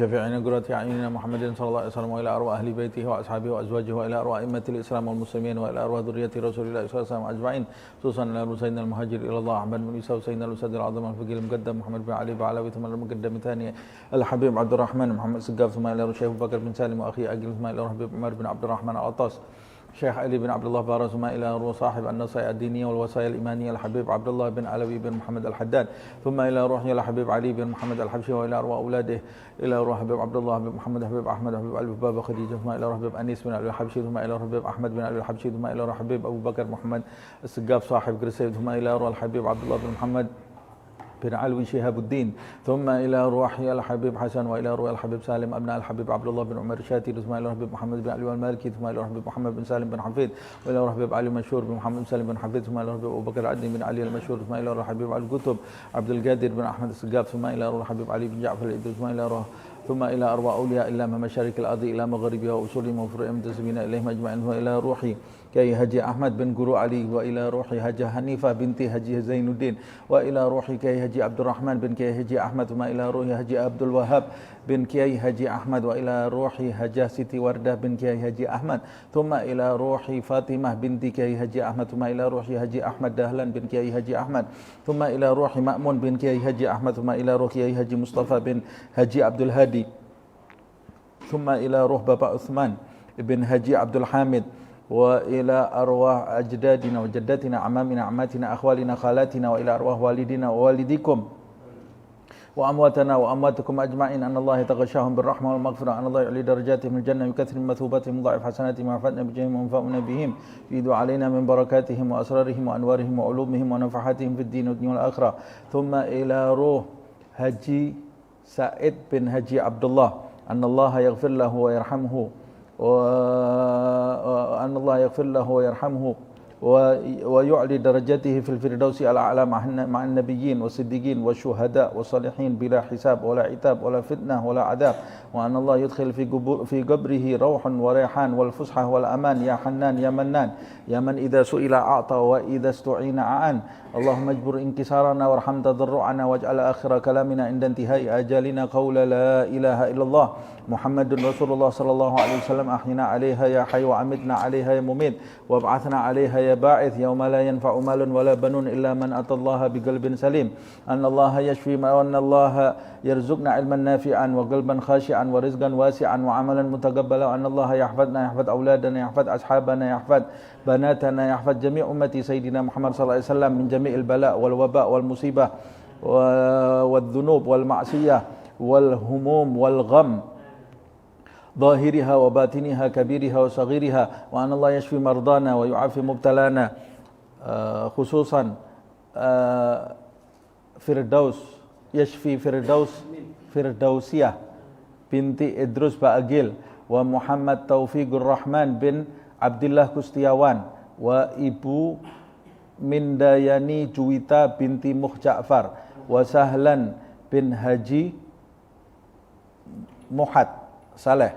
شفيعنا قرة أعيننا محمد صلى الله عليه وسلم وإلى أرواح أهل بيته وأصحابه وأزواجه وإلى أرواح أئمة الإسلام والمسلمين وإلى أرواح ذرية رسول الله صلى الله عليه وسلم أجمعين، خصوصا إلى سيدنا المهاجر إلى الله أحمد بن عيسى وسيدنا الأستاذ العظيم الفقيه المقدم محمد بن علي بعلوي، ثم المقدم الثاني الحبيب عبد الرحمن محمد السقاف، ثم إلى الشيخ أبو بكر بن سالم وأخي أجل، ثم إلى الحبيب عمر بن عبد الرحمن العطاس، شيخ علي بن عبد الله بارز، ثم إلى روح صاحب النصائح الدينية والوصايا الإيمانية الحبيب عبد الله بن علوي بن محمد الحداد، ثم إلى روحه الحبيب علي بن محمد الحبشي، وإلى أرواح أولاده إلى روح حبيب عبد الله بن محمد حبيب أحمد حبيب علي بابا خديجة، ثم إلى روح حبيب أنيس بن علي الحبشي، ثم إلى روح حبيب أحمد بن علي الحبشي، ثم إلى روح حبيب أبو بكر محمد السقاف صاحب قرسيب، ثم إلى روح الحبيب عبد الله بن محمد بن علوي شهاب الدين، ثم إلى روح الحبيب حسن، وإلى روح الحبيب سالم أبناء الحبيب عبد الله بن عمر الشاتي، ثم إلى روح حبيب محمد بن علي المالكي، ثم إلى روح حبيب محمد بن سالم بن حفيظ، وإلى روح حبيب علي مشهور بن محمد بن سالم بن حفيظ، ثم إلى روح حبيب أبو بكر عدني بن علي المشهور، ثم إلى روح حبيب علي الكتب عبد القادر بن أحمد السقاف، ثم إلى روح حبيب علي بن جعفر الإدريس، ثم إلى أرواح أولياء الله من مشارق الأرض إلى مغربها وأصولهم وفروعهم منتسبين إليهم أجمعين، وإلى روحي كي هجي أحمد بن قرو علي، وإلى روحي هجي حنيفة بنت هجي زين الدين، وإلى روحي كي هجي عبد الرحمن بن كي هجي أحمد، ثم إلى روحي هجي عبد الوهاب بن كي هجي أحمد، وإلى روحي هجي سيتي وردة بن كي هجي أحمد، ثم إلى روحي فاطمة بنت كي هجي أحمد، ثم إلى روحي هجي أحمد دهلان بن كي هجي أحمد، ثم إلى روحي مأمون بن كي هجي أحمد، ثم إلى روحي هجي مصطفى بن هجي عبد الهادي، ثم إلى روح بابا عثمان بن هجي عبد الحامد، وإلى أرواح أجدادنا وجداتنا عمامنا عماتنا أخوالنا خالاتنا، وإلى أرواح والدنا ووالديكم وأمواتنا وأمواتكم أجمعين، أن الله يتغشاهم بالرحمة والمغفرة، أن الله يعلي درجاتهم في الجنة بكثر من مثوباتهم وضاعف حسناتهم وعفاتنا بجهم وانفعنا بهم يدعو علينا من بركاتهم وأسرارهم وأنوارهم وعلومهم ونفحاتهم في الدين والدنيا والآخرة، ثم إلى روح هجي سعيد بن هجي عبد الله، أن الله يغفر له ويرحمه، وأن الله يغفر له ويرحمه ويعلي درجته في الفردوس الأعلى مع النبيين والصديقين والشهداء والصالحين بلا حساب ولا عتاب ولا فتنة ولا عذاب، وأن الله يدخل في قبره روح وريحان والفسحة والأمان، يا حنان يا منان يا من إذا سئل أعطى وإذا استعين أعان، اللهم اجبر انكسارنا وارحم تضرعنا، واجعل آخر كلامنا عند انتهاء آجالنا قول لا إله إلا الله محمد رسول الله صلى الله عليه وسلم، أحينا عليها يا حي وعمتنا عليها يا مميت، وابعثنا عليها يا باعث يوم لا ينفع مال ولا بنون إلا من أتى الله بقلب سليم، أن الله يشفي وأن الله يرزقنا علما نافعا وقلبا خاشعا ورزقا واسعا وعملا متقبلا، أن الله يحفظنا يحفظ أولادنا يحفظ أصحابنا يحفظ بناتنا يحفظ جميع أمتي سيدنا محمد صلى الله عليه وسلم من جميع البلاء والوباء والمصيبة والذنوب والمعصية والهموم والغم ظاهرها وباطنها كبيرها وصغيرها، وأن الله يشفي مرضانا ويعافي مبتلانا، خصوصا فردوس يشفي فردوسية بنت إدريس بأجيل، ومحمد توفيق الرحمن بن عبد الله كستياwan، وإبو Mindayani Juwita binti Muh Ja'far, wa Sahlan bin Haji Muhammad Saleh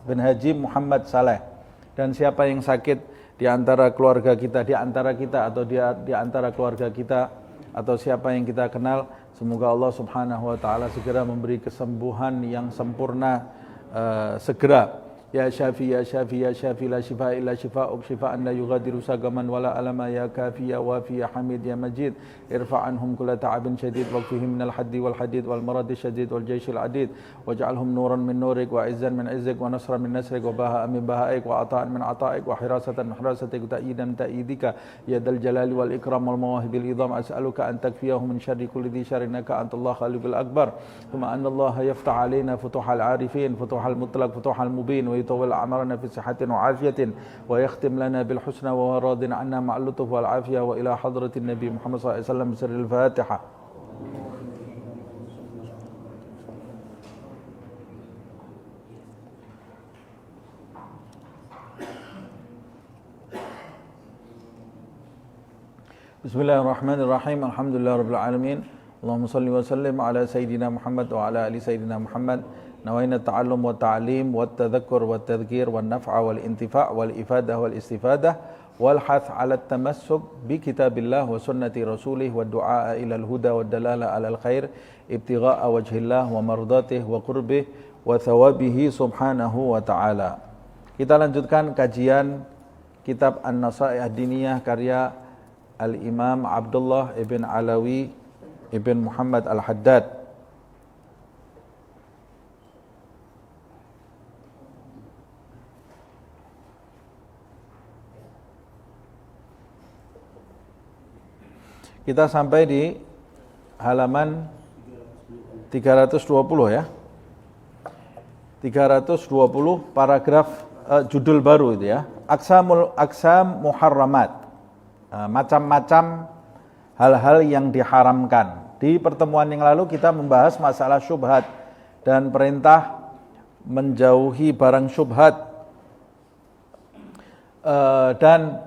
bin Haji Muhammad Saleh. Dan siapa yang sakit di antara keluarga kita, di antara kita atau di antara keluarga kita atau siapa yang kita kenal, semoga Allah Subhanahu wa taala segera memberi kesembuhan yang sempurna segera. Ya Syafi ya Syafi ya Syafi la shifa illa shifa'uk shifa'an la yughadiru saqaman wala alama, ya Kafi ya Wafi ya Hamid ya Majid, irfa' anhum kulla ta'abin syadid waqfihim minal haddi wal hadid wal maradi syadid wal jayshil adid, waj'alhum nuran min nurik wa izzan min izzik wa nasran min nasrik wa baha'an min baha'ik wa ata'an min ata'ik wa hirasatan min hirasatik wa ta'idan min ta'idika ya dal jalali wal ikram wal mawahibil idham, as'aluka an takfiyahum min syarri kulli dhi syarrin innaka antallahu khalibul akbar, thumma anna Allah yaftah alaina futuhal arifin futuhal mutlaq futuhal mubin, ويطول أعمارنا في صحة وعافية ويختم لنا بالحسنى وهو راض عنا مع اللطف والعافية، وإلى حضرة النبي محمد صلى الله عليه وسلم بسر الفاتحة. بسم الله الرحمن الرحيم، الحمد لله رب العالمين، اللهم صل وسلم على سيدنا محمد وعلى آل سيدنا محمد. نوينا التعلم والتعليم والتذكر والتذكير والنفع والانتفاع والإفادة والاستفادة wal hath 'ala at-tamassuk bi kitabillah wa sunnati rasulih wa du'a ila al-huda wa dalala 'ala al-khair ibtigha'a wajhillah wa mardatih wa qurbih wa thawabihi subhanahu wa ta'ala. Kita lanjutkan kajian kitab An-Nasaih Ad-Diniyah karya Al-Imam Abdullah ibn Alawi ibn Muhammad Al-Haddad. Kita sampai di halaman 320 ya. 320 paragraf judul baru itu ya. Aksam muharramat. Macam-macam hal-hal yang diharamkan. Di pertemuan yang lalu kita membahas masalah syubhat dan perintah menjauhi barang syubhat dan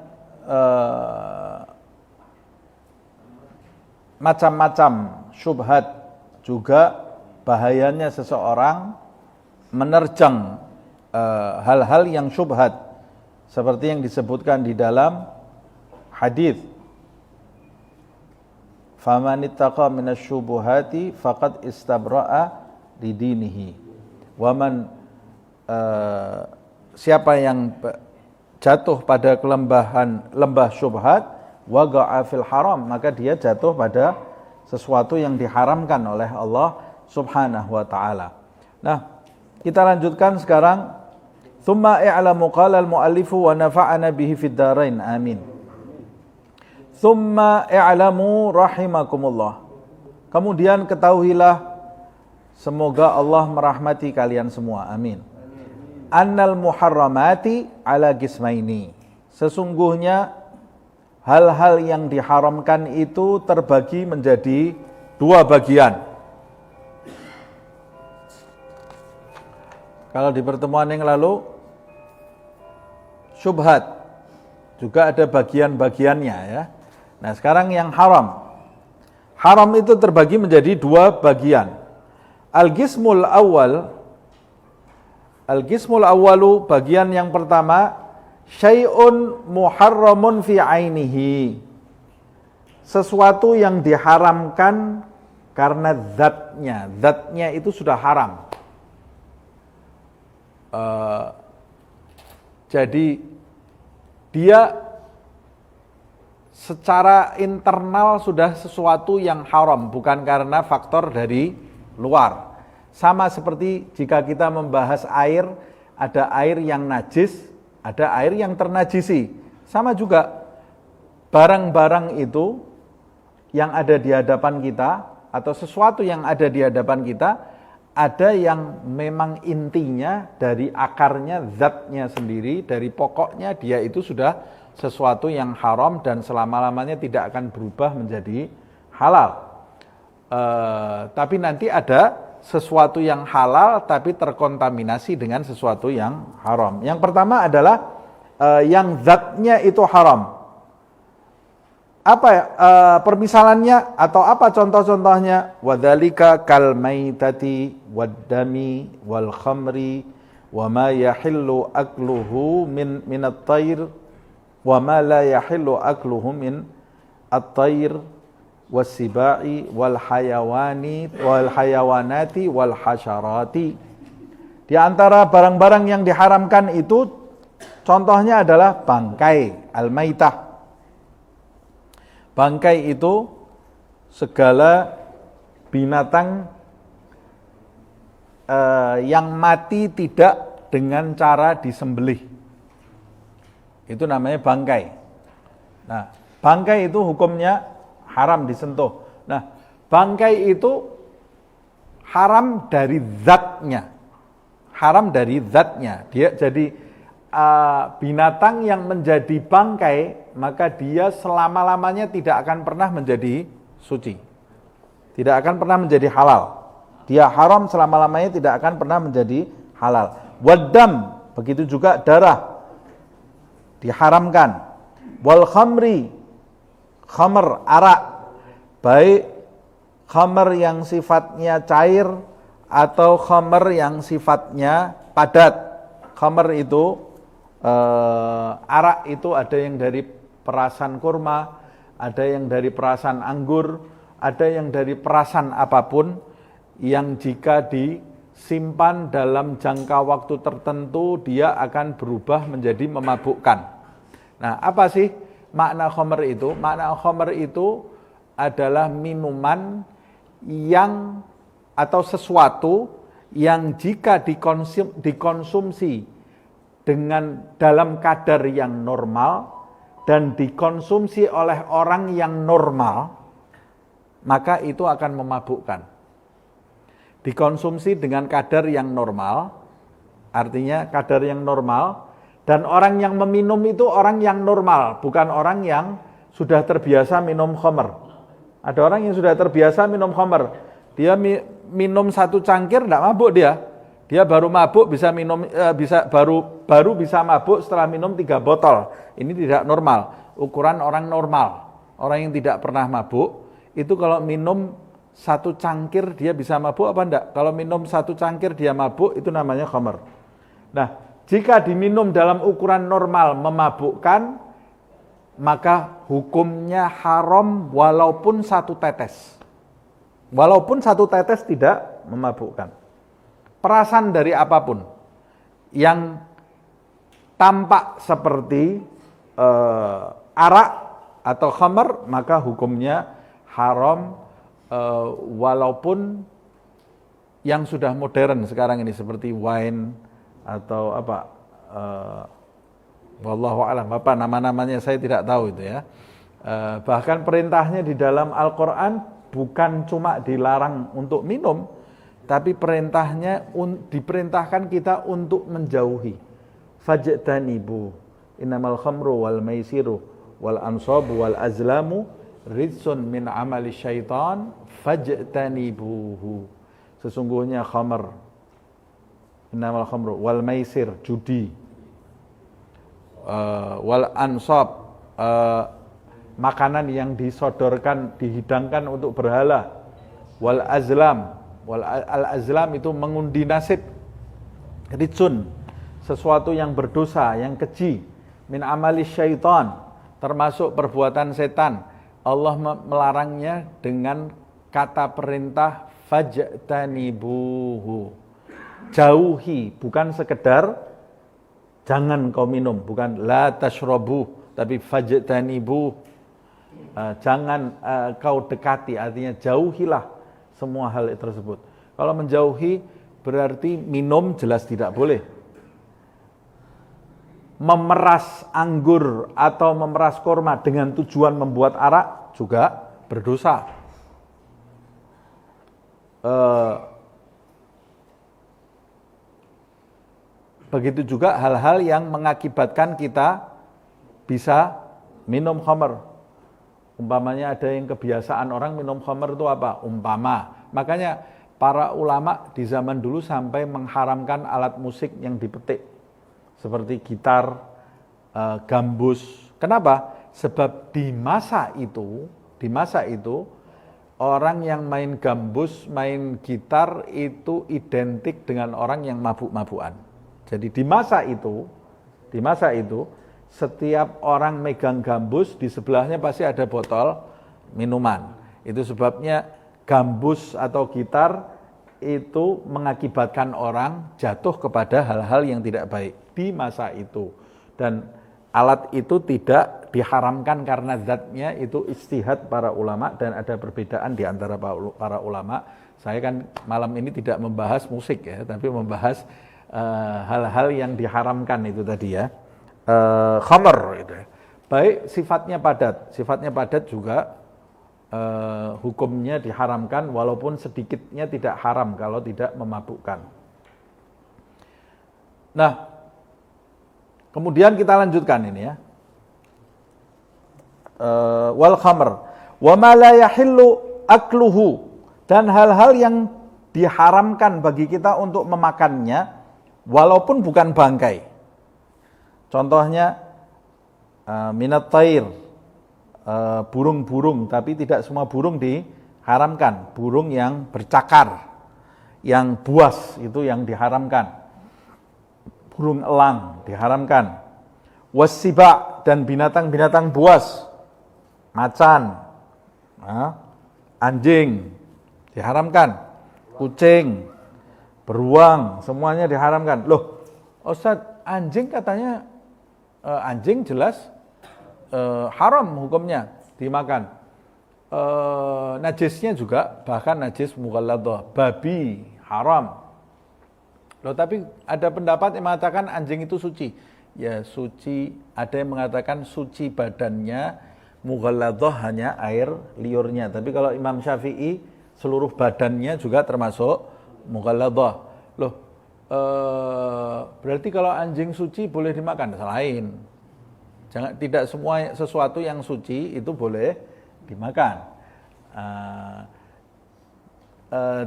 macam-macam syubhat, juga bahayanya seseorang menerjang hal-hal yang syubhat seperti yang disebutkan di dalam hadis famanittaqa minasyubuhati faqad istabra'a lidinihi waman siapa yang jatuh pada lembah syubhat waqa'a fil haram, maka dia jatuh pada sesuatu yang diharamkan oleh Allah Subhanahu wa taala. Nah, kita lanjutkan sekarang. Tsumma i'lamu qala al-muallifu wa nafa'ana bihi fid dharain. Amin. Tsumma i'lamu rahimakumullah. Kemudian ketahuilah, semoga Allah merahmati kalian semua. Amin. Annal muharramati ala qismaini. Sesungguhnya hal-hal yang diharamkan itu terbagi menjadi dua bagian. Kalau di pertemuan yang lalu, syubhat juga ada bagian-bagiannya ya. Nah, sekarang yang haram. Haram itu terbagi menjadi dua bagian. Al-qismul awwalu, bagian yang pertama, syai'un muharramun fi ainihi, sesuatu yang diharamkan karena zatnya itu sudah haram. Jadi dia secara internal sudah sesuatu yang haram, bukan karena faktor dari luar. Sama seperti jika kita membahas air, ada air yang najis, ada air yang ternajisi. Sama juga barang-barang itu yang ada di hadapan kita atau sesuatu yang ada di hadapan kita, ada yang memang intinya dari akarnya, zatnya sendiri, dari pokoknya dia itu sudah sesuatu yang haram dan selama-lamanya tidak akan berubah menjadi halal. Tapi nanti ada sesuatu yang halal tapi terkontaminasi dengan sesuatu yang haram. Yang pertama adalah yang zatnya itu haram. Apa permisalannya atau apa contoh-contohnya? Wadzalika kal maitati waddami wal khamri wa ma yahillu akluhu min at-tayr wa ma la yahillu akluhu min at-tayr was-sibai wal hayawanati wal hasyarati. Di antara barang-barang yang diharamkan itu contohnya adalah bangkai, al-maitah. Bangkai itu segala binatang yang mati tidak dengan cara disembelih. Itu namanya bangkai. Nah, bangkai itu hukumnya haram disentuh. Nah, bangkai itu haram dari zatnya. Haram dari zatnya. Dia jadi binatang yang menjadi bangkai, maka dia selama-lamanya tidak akan pernah menjadi suci. Tidak akan pernah menjadi halal. Dia haram selama-lamanya, tidak akan pernah menjadi halal. Waddam, begitu juga darah diharamkan. Wal khamri, khamr, arak, baik khamr yang sifatnya cair atau khamr yang sifatnya padat. Khamr itu arak itu ada yang dari perasan kurma, ada yang dari perasan anggur, ada yang dari perasan apapun yang jika disimpan dalam jangka waktu tertentu dia akan berubah menjadi memabukkan. Nah, apa sih makna khamr itu? Makna khamr itu adalah minuman yang atau sesuatu yang jika dikonsumsi dengan dalam kadar yang normal dan dikonsumsi oleh orang yang normal, maka itu akan memabukkan. Dikonsumsi dengan kadar yang normal, artinya kadar yang normal, dan orang yang meminum itu orang yang normal, bukan orang yang sudah terbiasa minum khamr. Ada orang yang sudah terbiasa minum khamr, dia minum 1 cangkir tidak mabuk dia baru mabuk bisa minum baru bisa mabuk setelah minum 3 botol. Ini tidak normal. Ukuran orang normal, orang yang tidak pernah mabuk itu kalau minum 1 cangkir dia bisa mabuk apa enggak? Kalau minum 1 cangkir dia mabuk, itu namanya khamr. Nah, jika diminum dalam ukuran normal memabukkan, maka hukumnya haram walaupun 1 tetes. Walaupun 1 tetes tidak memabukkan. Perasan dari apapun yang tampak seperti arak atau khamr, maka hukumnya haram walaupun yang sudah modern sekarang ini seperti wine atau apa, wallahu alam, apa nama-namanya saya tidak tahu itu ya. Bahkan perintahnya di dalam Al-Quran bukan cuma dilarang untuk minum, tapi perintahnya diperintahkan kita untuk menjauhi. Fajtanibu innamal khamru wal maisiru wal ansabu wal azlamu ridsun min amali syaitan fajtanibuhu. Sesungguhnya khamr, innamal khamru wal maisir, judi, wal ansab, makanan yang disodorkan, dihidangkan untuk berhala, wal azlam, al azlam itu mengundi nasib, ridsun, sesuatu yang berdosa, yang keji, min amali syaitan, termasuk perbuatan setan. Allah melarangnya dengan kata perintah fajtanibuhu, jauhi, bukan sekedar jangan kau minum, bukan la tashrabu, tapi fajtanibu, jangan kau dekati, artinya jauhilah semua hal tersebut. Kalau menjauhi berarti minum jelas tidak boleh. Memeras anggur atau memeras kurma dengan tujuan membuat arak juga berdosa. Begitu juga hal-hal yang mengakibatkan kita bisa minum khamr. Umpamanya ada yang kebiasaan orang minum khamr itu apa? Umpama. Makanya para ulama di zaman dulu sampai mengharamkan alat musik yang dipetik. Seperti gitar, gambus. Kenapa? Sebab di masa itu orang yang main gambus, main gitar itu identik dengan orang yang mabuk-mabukan. Jadi di masa itu setiap orang megang gambus di sebelahnya pasti ada botol minuman. Itu sebabnya gambus atau gitar itu mengakibatkan orang jatuh kepada hal-hal yang tidak baik di masa itu. Dan alat itu tidak diharamkan karena zatnya itu ijtihad para ulama dan ada perbedaan di antara para ulama. Saya kan malam ini tidak membahas musik ya, tapi membahas hal-hal yang diharamkan itu tadi ya. Khamr gitu ya. Baik sifatnya padat juga hukumnya diharamkan walaupun sedikitnya tidak haram kalau tidak memabukkan. Nah, kemudian kita lanjutkan ini ya. Wal khamr wa ma la yahillu akluhu, dan hal-hal yang diharamkan bagi kita untuk memakannya walaupun bukan bangkai. Contohnya minat tair, burung-burung, tapi tidak semua burung diharamkan. Burung yang bercakar, yang buas itu yang diharamkan. Burung elang diharamkan. Wasiba, dan binatang-binatang buas, macan, anjing diharamkan, kucing, beruang, semuanya diharamkan. Loh, Ustadz, anjing katanya anjing jelas haram hukumnya dimakan. Najisnya juga bahkan najis mughalladhah, babi haram. Loh, tapi ada pendapat yang mengatakan anjing itu suci. Ya suci, ada yang mengatakan suci badannya, mughalladhah hanya air liurnya. Tapi kalau Imam Syafi'i seluruh badannya juga termasuk mughalladhah. Loh, berarti kalau anjing suci boleh dimakan? Selain, tidak semua sesuatu yang suci itu boleh dimakan.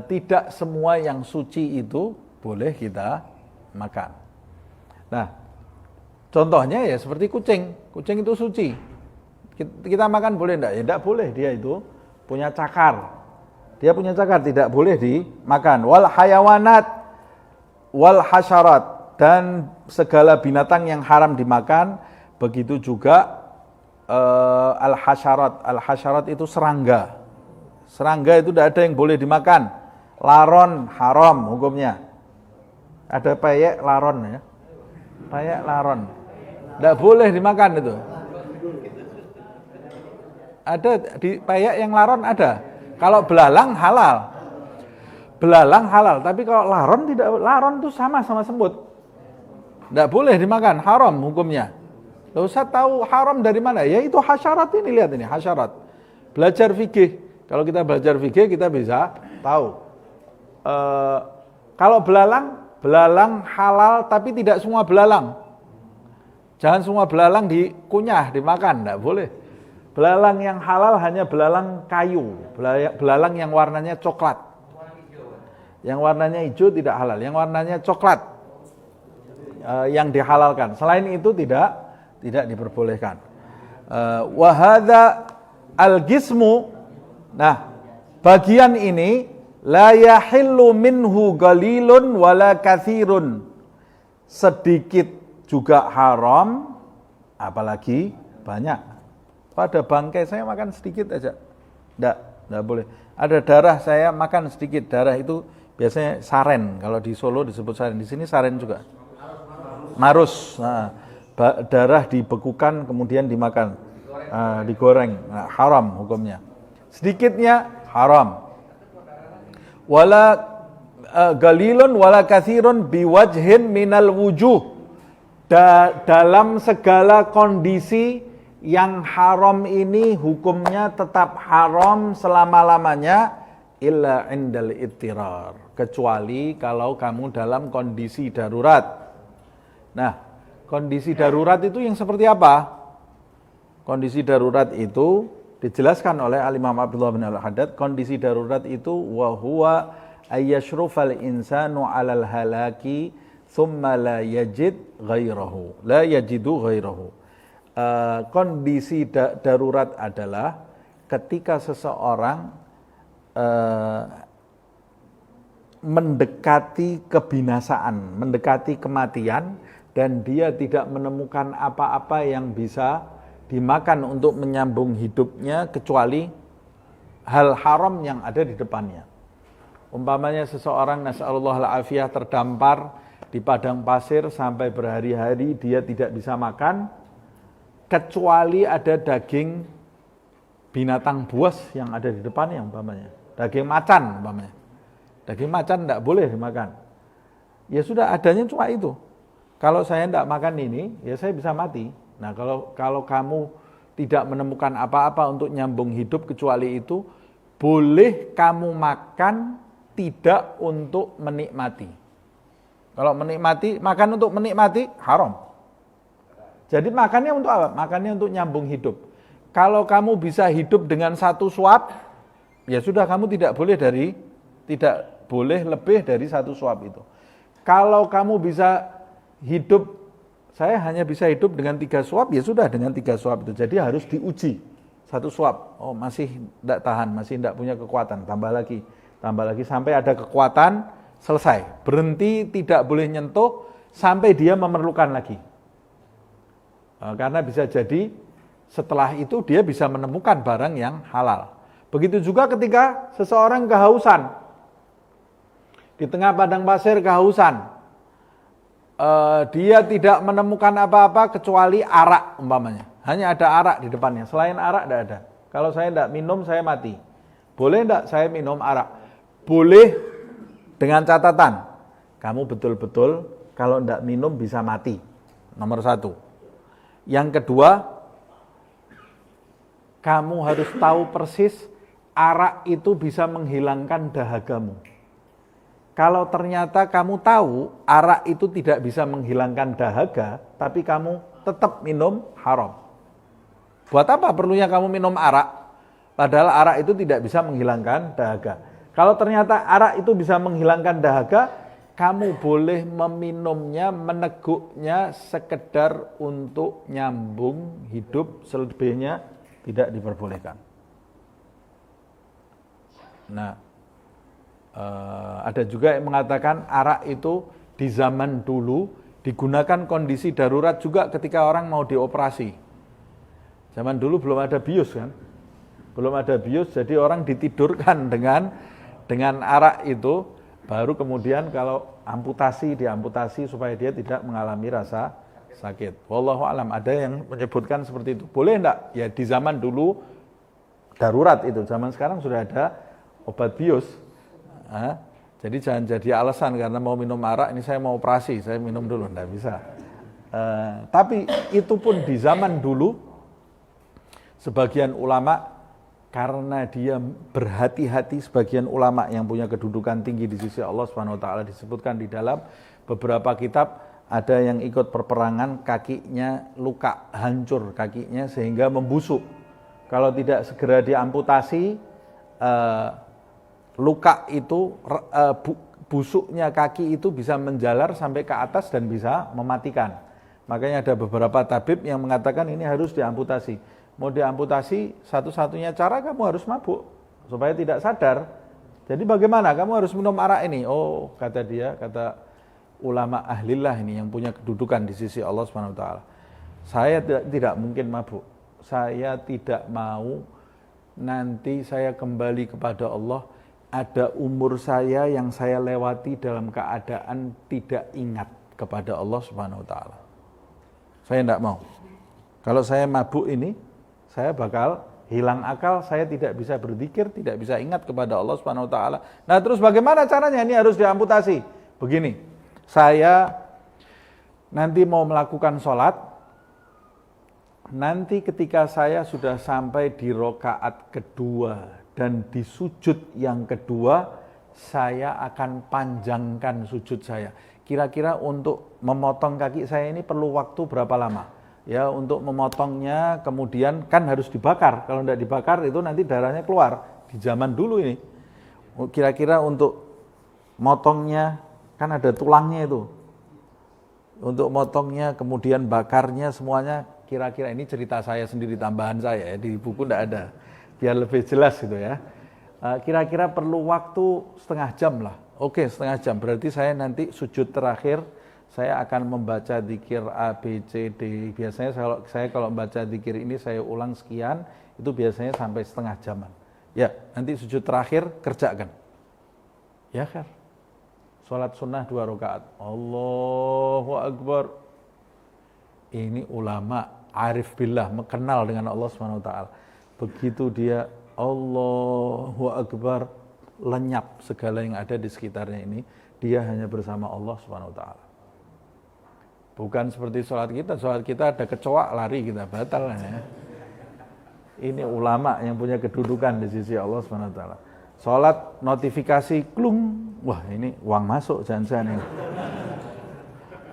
Tidak semua yang suci itu boleh kita makan. Nah, contohnya ya seperti kucing. Kucing itu suci. Kita makan boleh enggak? Ya enggak boleh, dia itu punya cakar. Dia punya cakar, tidak boleh dimakan. Wal hayawanat wal hasyarat, dan segala binatang yang haram dimakan, begitu juga al hasyarat. Al hasyarat itu serangga. Serangga itu tidak ada yang boleh dimakan. Laron haram hukumnya. Ada peyek laron ya. Peyek laron. Tidak boleh dimakan itu. Ada di peyek yang laron ada. Kalau belalang halal. Belalang halal, tapi kalau laron tidak. Laron itu sama semut. Tidak boleh dimakan, haram hukumnya. Loh, saya tahu haram dari mana? Ya itu hasyarat ini, lihat ini, hasyarat. Belajar fikih. Kalau kita belajar fikih kita bisa tahu. Kalau belalang halal, tapi tidak semua belalang. Jangan semua belalang dikunyah, dimakan, tidak boleh. Belalang yang halal hanya belalang kayu, belalang yang warnanya coklat. Yang warnanya hijau tidak halal, yang warnanya coklat yang dihalalkan. Selain itu tidak diperbolehkan. Wahada al-gismu. Nah, bagian ini la yahillu minhu galilun wala kathirun. Sedikit juga haram, apalagi banyak. Pada bangkai saya makan sedikit aja. Enggak boleh. Ada darah saya makan sedikit. Darah itu biasanya saren. Kalau di Solo disebut saren. Di sini saren juga. Marus. Nah, darah dibekukan kemudian dimakan. Digoreng. Nah, haram hukumnya. Sedikitnya haram. Wala galilun wala kathirun biwajhin minal wujuh. Dalam segala kondisi yang haram ini hukumnya tetap haram selama-lamanya illa indal ittirar, kecuali kalau kamu dalam kondisi darurat. Nah, kondisi darurat itu yang seperti apa? Kondisi darurat itu dijelaskan oleh Al-Imam Abdullah bin Al-Haddad. Kondisi darurat itu wa huwa ayyashrufal insanu 'alal halaki thumma la yajidu ghairahu. Kondisi darurat adalah ketika seseorang mendekati kebinasaan, mendekati kematian, dan dia tidak menemukan apa-apa yang bisa dimakan untuk menyambung hidupnya kecuali hal haram yang ada di depannya. Umpamanya seseorang nas'alullah al-afiyah terdampar di padang pasir sampai berhari-hari dia tidak bisa makan kecuali ada daging binatang buas yang ada di depannya umpamanya. Daging macan umpamanya. Daging macan tidak boleh dimakan. Ya sudah, adanya cuma itu. Kalau saya tidak makan ini, ya saya bisa mati. Nah, kalau kamu tidak menemukan apa-apa untuk nyambung hidup kecuali itu, boleh kamu makan tidak untuk menikmati. Kalau menikmati, makan untuk menikmati, haram. Jadi makannya untuk apa? Makannya untuk nyambung hidup. Kalau kamu bisa hidup dengan satu suap, ya sudah, kamu tidak boleh lebih dari satu suap itu. Kalau kamu bisa hidup, saya hanya bisa hidup dengan 3 suap, ya sudah dengan 3 suap itu. Jadi harus diuji. 1 suap, oh masih tidak tahan, masih tidak punya kekuatan, tambah lagi sampai ada kekuatan, selesai. Berhenti, tidak boleh nyentuh sampai dia memerlukan lagi. Karena bisa jadi setelah itu dia bisa menemukan barang yang halal. Begitu juga ketika seseorang kehausan. Di tengah padang pasir kehausan. Dia tidak menemukan apa-apa kecuali arak umpamanya. Hanya ada arak di depannya. Selain arak tidak ada. Kalau saya tidak minum, saya mati. Boleh tidak saya minum arak? Boleh dengan catatan. Kamu betul-betul kalau tidak minum bisa mati. Nomor 1. Yang kedua, kamu harus tahu persis arak itu bisa menghilangkan dahagamu. Kalau ternyata kamu tahu arak itu tidak bisa menghilangkan dahaga, tapi kamu tetap minum, haram. Buat apa perlunya kamu minum arak? Padahal arak itu tidak bisa menghilangkan dahaga. Kalau ternyata arak itu bisa menghilangkan dahaga, kamu boleh meminumnya, meneguknya sekedar untuk nyambung hidup, selebihnya tidak diperbolehkan. Nah, ada juga yang mengatakan arak itu di zaman dulu digunakan kondisi darurat juga ketika orang mau dioperasi. Zaman dulu belum ada bius kan, belum ada bius, jadi orang ditidurkan dengan arak itu, baru kemudian kalau diamputasi supaya dia tidak mengalami rasa sakit. Wallahu alam, ada yang menyebutkan seperti itu. Boleh enggak? Ya di zaman dulu darurat itu, zaman sekarang sudah ada obat bius. Jadi jangan jadi alasan karena mau minum arak, ini saya mau operasi, saya minum dulu, enggak bisa. Tapi itu pun di zaman dulu, sebagian ulama karena dia berhati-hati, sebagian ulama yang punya kedudukan tinggi di sisi Allah Subhanahu wa taala, disebutkan di dalam beberapa kitab, ada yang ikut perperangan kakinya luka, hancur kakinya sehingga membusuk. Kalau tidak segera diamputasi, luka itu, busuknya kaki itu bisa menjalar sampai ke atas dan bisa mematikan. Makanya ada beberapa tabib yang mengatakan ini harus diamputasi. Mau diamputasi, satu-satunya cara kamu harus mabuk supaya tidak sadar. Jadi bagaimana? Kamu harus minum arak ini. Oh, kata ulama ahlillah ini yang punya kedudukan di sisi Allah Subhanahu wa taala. Saya tidak mungkin mabuk. Saya tidak mau nanti saya kembali kepada Allah, ada umur saya yang saya lewati dalam keadaan tidak ingat kepada Allah Subhanahu wa taala. Saya tidak mau. Kalau saya mabuk ini, saya bakal hilang akal, saya tidak bisa berzikir, tidak bisa ingat kepada Allah Subhanahu wa taala. Nah, terus bagaimana caranya? Ini harus diamputasi. Begini, saya nanti mau melakukan sholat, nanti ketika saya sudah sampai di rakaat kedua dan di sujud yang kedua, saya akan panjangkan sujud saya. Kira-kira untuk memotong kaki saya ini perlu waktu berapa lama? Ya, untuk memotongnya kemudian kan harus dibakar. Kalau tidak dibakar itu nanti darahnya keluar. Di zaman dulu ini, kira-kira untuk motongnya kan ada tulangnya itu. Untuk motongnya kemudian bakarnya semuanya, kira-kira ini cerita saya sendiri, tambahan saya ya, di buku tidak ada. Biar lebih jelas gitu ya. Kira-kira perlu waktu setengah jam lah. Oke, setengah jam. Berarti saya nanti sujud terakhir, saya akan membaca zikir A, B, C, D. Biasanya saya kalau membaca zikir ini saya ulang sekian, itu biasanya sampai setengah jaman. Ya, nanti sujud terakhir kerjakan. Ya kan? Sholat sunnah 2 rakaat. Allahu Akbar. Ini ulama arif billah, mengenal dengan Allah SWT. Begitu dia Allahu Akbar, lenyap segala yang ada di sekitarnya ini. Dia hanya bersama Allah SWT. Bukan seperti sholat kita ada kecoa lari kita batal ya. Ini ulama yang punya kedudukan di sisi Allah SWT. Sholat notifikasi klung, wah ini uang masuk jangan-jangan ini.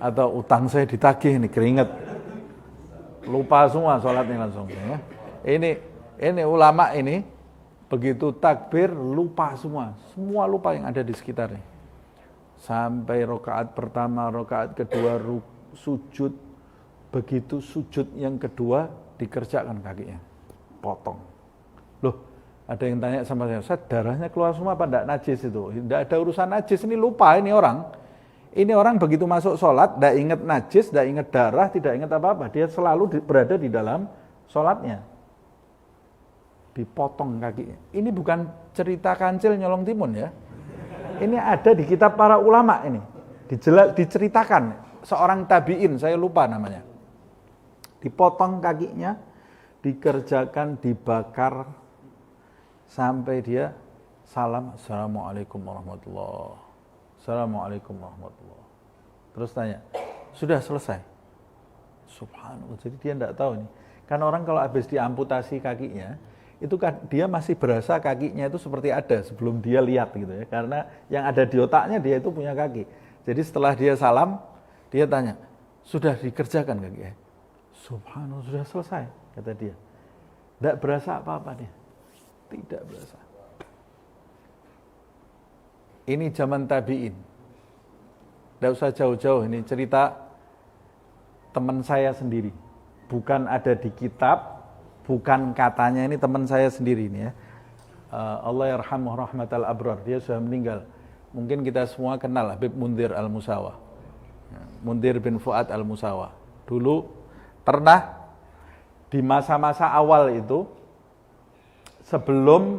Atau utang saya ditagih ini, keringet. Lupa semua sholatnya langsung ya. Ini ulama ini begitu takbir lupa semua lupa yang ada di sekitarnya. Sampai rakaat pertama, rakaat kedua sujud, begitu sujud yang kedua dikerjakan kakinya, potong. Loh, ada yang tanya sama saya, darahnya keluar semua apa enggak najis itu? Enggak ada urusan najis, ini lupa ini orang. Ini orang begitu masuk sholat, tidak ingat najis, tidak ingat darah, tidak ingat apa-apa. Dia selalu berada di dalam sholatnya. Dipotong kakinya. Ini bukan cerita kancil nyolong timun ya. Ini ada di kitab para ulama ini. Diceritakan. Seorang tabi'in, saya lupa namanya. Dipotong kakinya, dikerjakan, dibakar, sampai dia salam, Assalamualaikum warahmatullahi. Assalamualaikum warahmatullahi. Terus tanya, sudah selesai? Subhanallah, jadi dia tidak tahu nih. Kan orang kalau habis diamputasi kakinya, itu kan dia masih berasa kakinya itu seperti ada sebelum dia lihat gitu ya. Karena yang ada di otaknya dia itu punya kaki. Jadi setelah dia salam, dia tanya, sudah dikerjakan kakinya? Subhanallah, sudah selesai, kata dia. Tidak berasa apa-apa dia. Tidak berasa. Ini zaman tabi'in. Tidak usah jauh-jauh, ini cerita teman saya sendiri. Bukan ada di kitab, bukan katanya, ini teman saya sendiri ini ya. Allah yarhamuh rahmatal abrar, dia sudah meninggal. Mungkin kita semua kenal Habib Mundir Al-Musawa. Mundir bin Fuad Al-Musawa. Dulu pernah di masa-masa awal itu, sebelum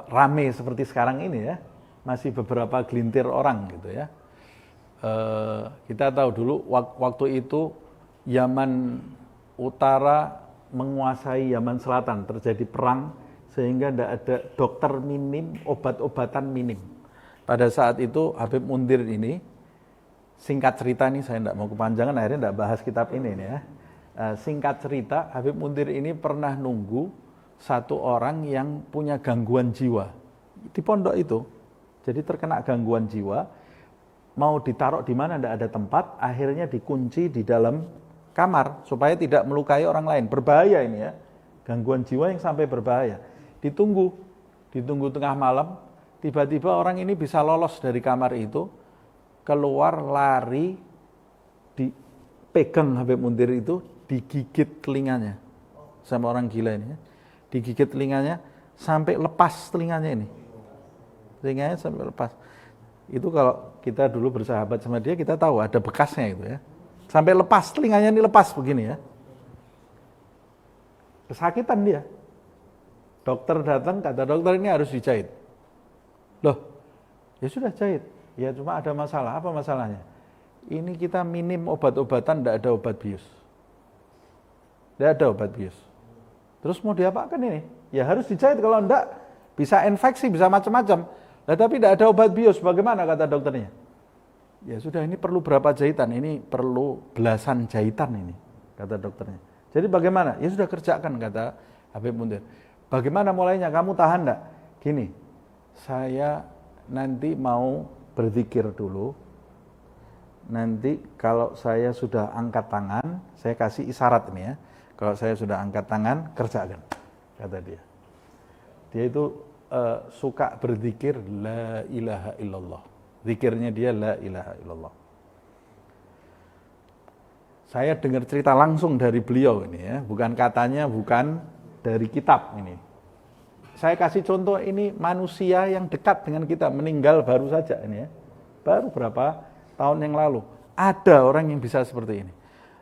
rame seperti sekarang ini ya, masih beberapa gelintir orang gitu ya. Kita tahu dulu waktu itu Yaman Utara menguasai Yaman Selatan, terjadi perang sehingga tidak ada dokter minim, obat-obatan minim. Pada saat itu Habib Mundir ini, singkat cerita nih, saya tidak mau kepanjangan, akhirnya tidak bahas kitab ini nih ya. Singkat cerita, Habib Mundir ini pernah nunggu satu orang yang punya gangguan jiwa di pondok itu. Jadi terkena gangguan jiwa, mau ditaruh di mana tidak ada tempat, akhirnya dikunci di dalam kamar supaya tidak melukai orang lain. Berbahaya ini ya, gangguan jiwa yang sampai berbahaya. Ditunggu tengah malam, tiba-tiba orang ini bisa lolos dari kamar itu, keluar lari, dipegang Habib Mundir itu, digigit telinganya sama orang gila ini ya. Digigit telinganya sampai lepas telinganya ini. Telinganya sampai lepas. Itu kalau kita dulu bersahabat sama dia, kita tahu ada bekasnya itu ya. Sampai lepas telinganya ini, lepas begini ya. Kesakitan dia. Dokter datang, kata dokter ini harus dijahit. Loh, ya sudah jahit. Ya cuma ada masalah. Apa masalahnya? Ini kita minim obat-obatan, tidak ada obat bius. Tidak ada obat bius. Terus mau diapakan ini? Ya harus dijahit, kalau enggak bisa infeksi, bisa macam-macam. Nah, tapi tidak ada obat bius, bagaimana kata dokternya? Ya sudah, ini perlu berapa jahitan? Ini perlu belasan jahitan ini, kata dokternya. Jadi bagaimana? Ya sudah, kerjakan, kata Habib Mundir. Bagaimana mulainya? Kamu tahan enggak? Gini, saya nanti mau berzikir dulu. Nanti kalau saya sudah angkat tangan, saya kasih isyarat ini ya. Kalau saya sudah angkat tangan, kerjakan, kata dia. Dia itu suka berzikir la ilaha illallah. Zikirnya dia la ilaha illallah. Saya dengar cerita langsung dari beliau ini ya, bukan katanya, bukan dari kitab ini. Saya kasih contoh, ini manusia yang dekat dengan kita, meninggal baru saja ini ya. Baru berapa tahun yang lalu. Ada orang yang bisa seperti ini.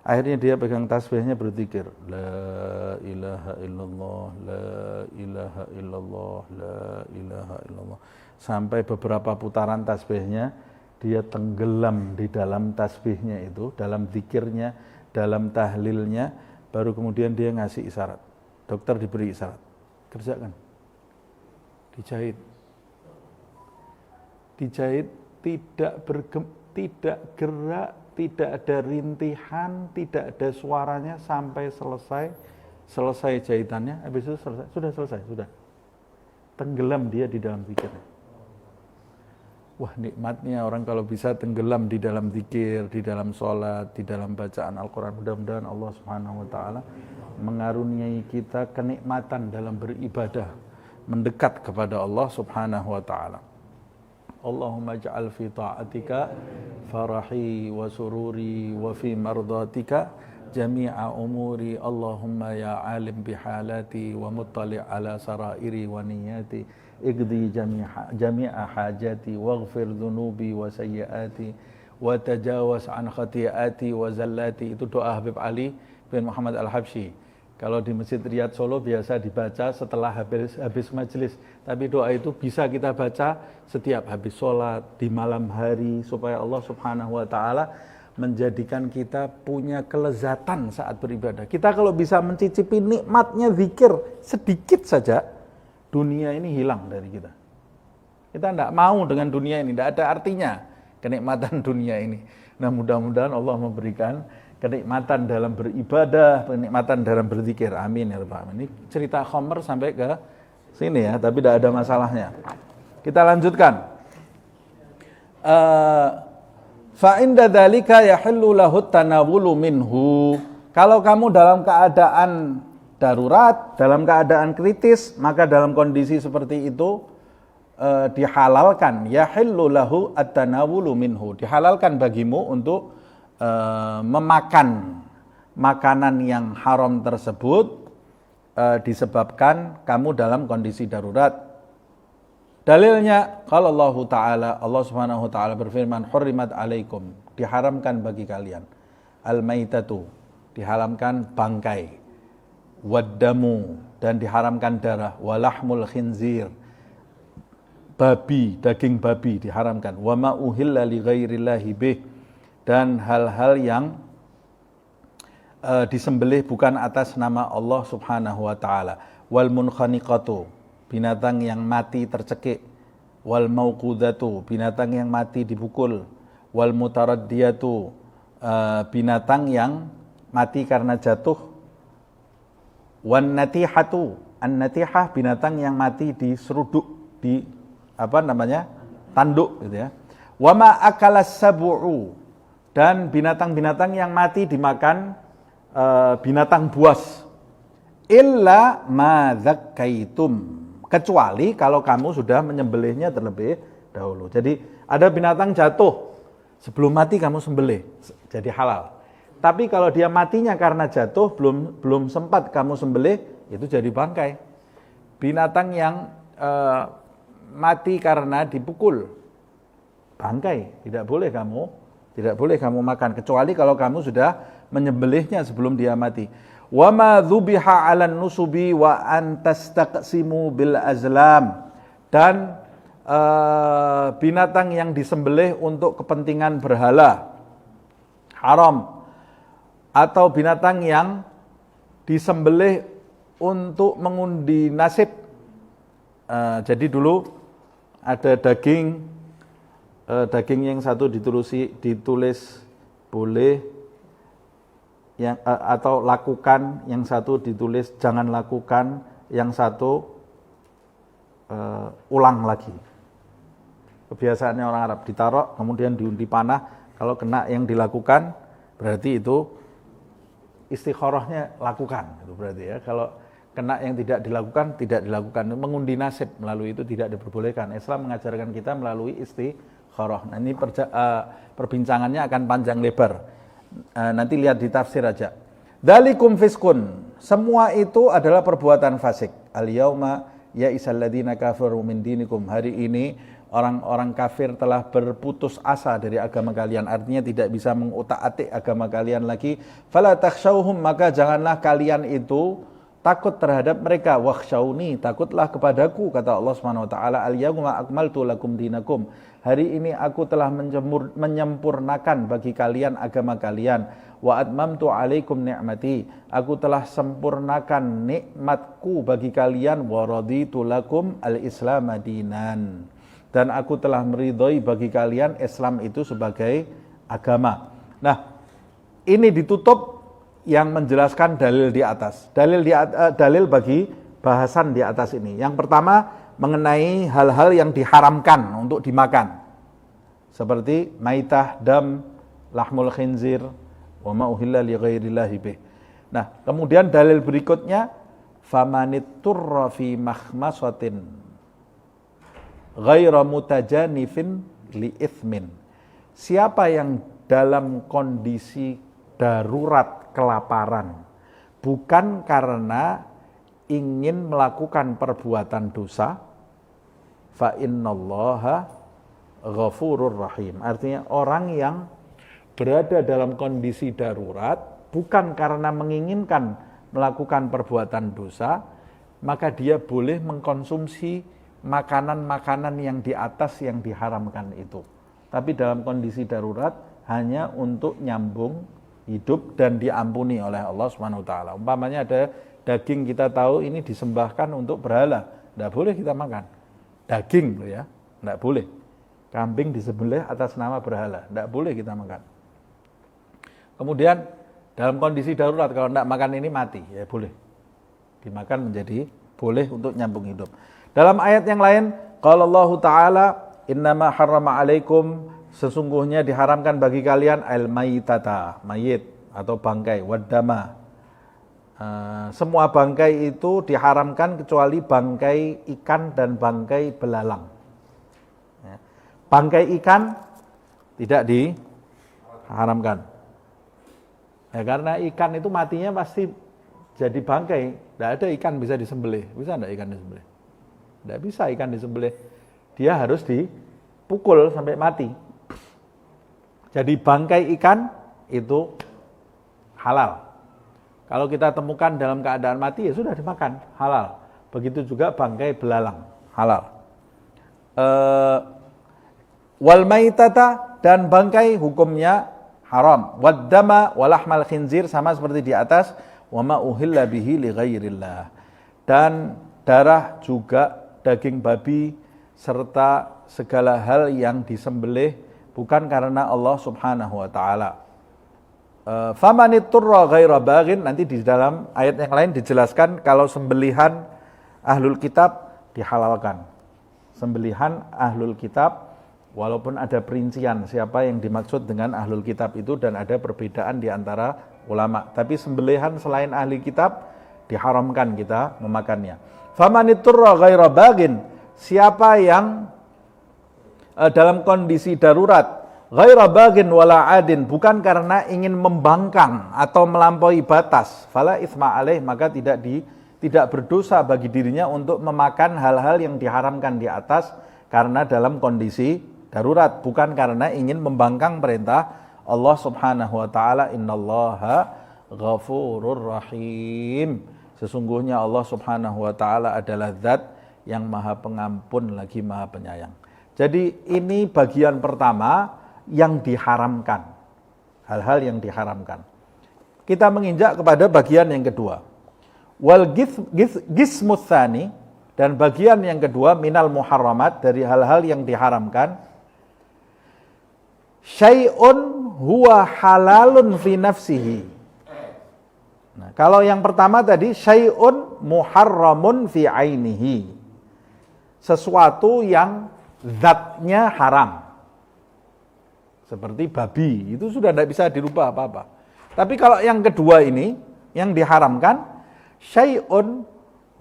Akhirnya dia pegang tasbihnya, berzikir la ilaha illallah, la ilaha illallah, la ilaha illallah. Sampai beberapa putaran tasbihnya, dia tenggelam di dalam tasbihnya itu, dalam zikirnya, dalam tahlilnya, baru kemudian dia ngasih isyarat. Dokter diberi isyarat, kerjakan. Dijahit. Dijahit, tidak gerak, tidak ada rintihan, tidak ada suaranya sampai selesai jahitannya. Habis itu selesai, sudah. Tenggelam dia di dalam zikirnya. Wah, nikmatnya orang kalau bisa tenggelam di dalam zikir, di dalam sholat, di dalam bacaan Al-Quran. Mudah-mudahan Allah Subhanahu Wa Taala mengaruniai kita kenikmatan dalam beribadah, mendekat kepada Allah Subhanahu Wa Taala. Allahumma ja'al fi ta'atika farahi wa sururi wa fi mardatika jami'a umuri. Allahumma ya alim bihalati wa muttali' ala sarairi wa niyati اقضي جميع حاجاتي واغفir dhunubi wa sayyiati wa tajawaz an khati'ati wa zallati. Itu doa Habib Ali bin Muhammad Al-Habsyi. Kalau di Masjid Riyadh Solo biasa dibaca setelah habis majelis. Tapi doa itu bisa kita baca setiap habis sholat, di malam hari, supaya Allah Subhanahu wa ta'ala menjadikan kita punya kelezatan saat beribadah. Kita kalau bisa mencicipi nikmatnya zikir sedikit saja, dunia ini hilang dari kita. Kita tidak mau dengan dunia ini, tidak ada artinya kenikmatan dunia ini. Nah, mudah-mudahan Allah memberikan kenikmatan dalam beribadah, kenikmatan dalam berzikir. Amin ya rabbal alamin. Ini cerita Khomer sampai ke sini ya, tapi tidak ada masalahnya. Kita lanjutkan. Fa inda dzalika yahillu lahu tanawulu minhu. Kalau kamu dalam keadaan darurat, dalam keadaan kritis, maka dalam kondisi seperti itu dihalalkan, yahillu lahu at-tanawulu minhu, dihalalkan bagimu untuk memakan makanan yang haram tersebut disebabkan kamu dalam kondisi darurat. Dalilnya kalau Allah Subhanahu wa taala berfirman, hurrimat alaikum, diharamkan bagi kalian, al-maitatu, diharamkan bangkai, waddamu, dan diharamkan darah, walahmul khinzir, babi, daging babi diharamkan, wa ma uhilla li ghairillahi bih, dan hal-hal yang disembelih bukan atas nama Allah Subhanahu wa taala, wal munkhaniqatu, binatang yang mati tercekik, wal mauqudatu, binatang yang mati dipukul, wal mutaraddiyatu, binatang yang mati karena jatuh, wan natihatu, an-natihah, binatang yang mati diseruduk, di tanduk gitu ya. Wa ma akalas sab'u, dan binatang-binatang yang mati dimakan binatang buas. Illa ma zakkaitum, kecuali kalau kamu sudah menyembelihnya terlebih dahulu. Jadi ada binatang jatuh, sebelum mati kamu sembelih, jadi halal. Tapi kalau dia matinya karena jatuh, belum sempat kamu sembelih, itu jadi bangkai. Binatang yang mati karena dipukul, bangkai, tidak boleh kamu makan, kecuali kalau kamu sudah menyembelihnya sebelum dia mati. Wa ma dzubiha 'alan nusubi wa an tastaqsimu bil azlam, dan binatang yang disembelih untuk kepentingan berhala haram, atau binatang yang disembelih untuk mengundi nasib. Jadi dulu ada daging yang satu ditulis boleh, yang atau lakukan, yang satu ditulis jangan lakukan, yang satu ulang lagi. Kebiasaannya orang Arab, ditaruh kemudian diundi panah, kalau kena yang dilakukan berarti itu istikharahnya lakukan, itu berarti ya. Kalau kena yang tidak dilakukan, mengundi nasib melalui itu tidak diperbolehkan. Islam mengajarkan kita melalui istikharah. Nah, ini perbincangannya akan panjang lebar. Nanti lihat di tafsir aja. Dzalikum fiskun, semua itu adalah perbuatan fasik. Al-yauma ya'isal ladzina kafaru min dinikum, hari ini orang-orang kafir telah berputus asa dari agama kalian, artinya tidak bisa mengutak-atik agama kalian lagi. Fala takhshawhum, maka janganlah kalian itu takut terhadap mereka. Wakhshawni, takutlah kepadaku, kata Allah Subhanahu wa taala. Al-yauma akmaltu lakum dinakum, hari ini aku telah menyempurnakan bagi kalian agama kalian. Wa atmamtu alaikum ni'mati, aku telah sempurnakan nikmatku bagi kalian. Wa raditu lakum al-islam dinan, dan aku telah meridhoi bagi kalian Islam itu sebagai agama. Nah, ini ditutup yang menjelaskan dalil di atas. Dalil bagi bahasan di atas ini. Yang pertama mengenai hal-hal yang diharamkan untuk dimakan, seperti maitah, dam, lahmul khinzir, wa ma uhilla li ghairillahi bih. Nah, kemudian dalil berikutnya, famanitturra fi makhmasatin ghaira mutajanifin li ithmin, siapa yang dalam kondisi darurat kelaparan, bukan karena ingin melakukan perbuatan dosa, fa innallaha ghafurur rahim. Artinya orang yang berada dalam kondisi darurat bukan karena menginginkan melakukan perbuatan dosa, maka dia boleh mengkonsumsi makanan-makanan yang di atas yang diharamkan itu. Tapi dalam kondisi darurat hanya untuk nyambung hidup dan diampuni oleh Allah Subhanahu wa taala. Umpamanya ada daging kita tahu ini disembahkan untuk berhala, tidak boleh kita makan. Daging loh ya, tidak boleh. Kambing disembelih atas nama berhala, tidak boleh kita makan. Kemudian dalam kondisi darurat kalau tidak makan ini mati, ya boleh. Dimakan menjadi boleh untuk nyambung hidup. Dalam ayat yang lain, qala Allah Ta'ala, innama harrama alaikum, sesungguhnya diharamkan bagi kalian al-maitata, mayit atau bangkai, waddama. Semua bangkai itu diharamkan kecuali bangkai ikan dan bangkai belalang. Bangkai ikan tidak diharamkan. Ya, karena ikan itu matinya pasti jadi bangkai. Tidak ada ikan bisa disembelih. Bisa tidak ikan disembelih? Tidak bisa ikan disembelih. Dia harus dipukul sampai mati. Jadi bangkai ikan itu halal. Kalau kita temukan dalam keadaan mati ya sudah dimakan, halal. Begitu juga bangkai belalang, halal. Wal maitata, dan bangkai hukumnya haram. Waddama walahmal khinzir, sama seperti di atas, wa ma uhilla bihi li ghairillah. Dan darah juga daging babi serta segala hal yang disembelih bukan karena Allah Subhanahu wa taala. Famanitturra ghaira baghin, nanti di dalam ayat yang lain dijelaskan kalau sembelihan ahlul kitab dihalalkan. Sembelihan ahlul kitab, walaupun ada perincian siapa yang dimaksud dengan ahlul kitab itu dan ada perbedaan di antara ulama. Tapi sembelihan selain ahli kitab diharamkan kita memakannya. Famanitturra ghaira baghin, siapa yang dalam kondisi darurat, ghaira baghin wala adin, bukan karena ingin membangkang atau melampaui batas, fala itsma alaih, maka tidak berdosa bagi dirinya untuk memakan hal-hal yang diharamkan di atas karena dalam kondisi darurat, bukan karena ingin membangkang perintah Allah Subhanahu wa taala, innallaha ghafurur rahim. Sesungguhnya Allah Subhanahu wa taala adalah zat yang maha pengampun lagi maha penyayang. Jadi ini bagian pertama yang diharamkan. Hal-hal yang diharamkan. Kita menginjak kepada bagian yang kedua. Wal gismus tsani, dan bagian yang kedua minal muharramat, dari hal-hal yang diharamkan. Syai'un huwa halalun fi nafsihi. Nah, kalau yang pertama tadi syai'un muharramun fi ainihi. Sesuatu yang zatnya haram. Seperti babi, itu sudah tidak bisa dirubah apa-apa. Tapi kalau yang kedua ini, yang diharamkan, syai'un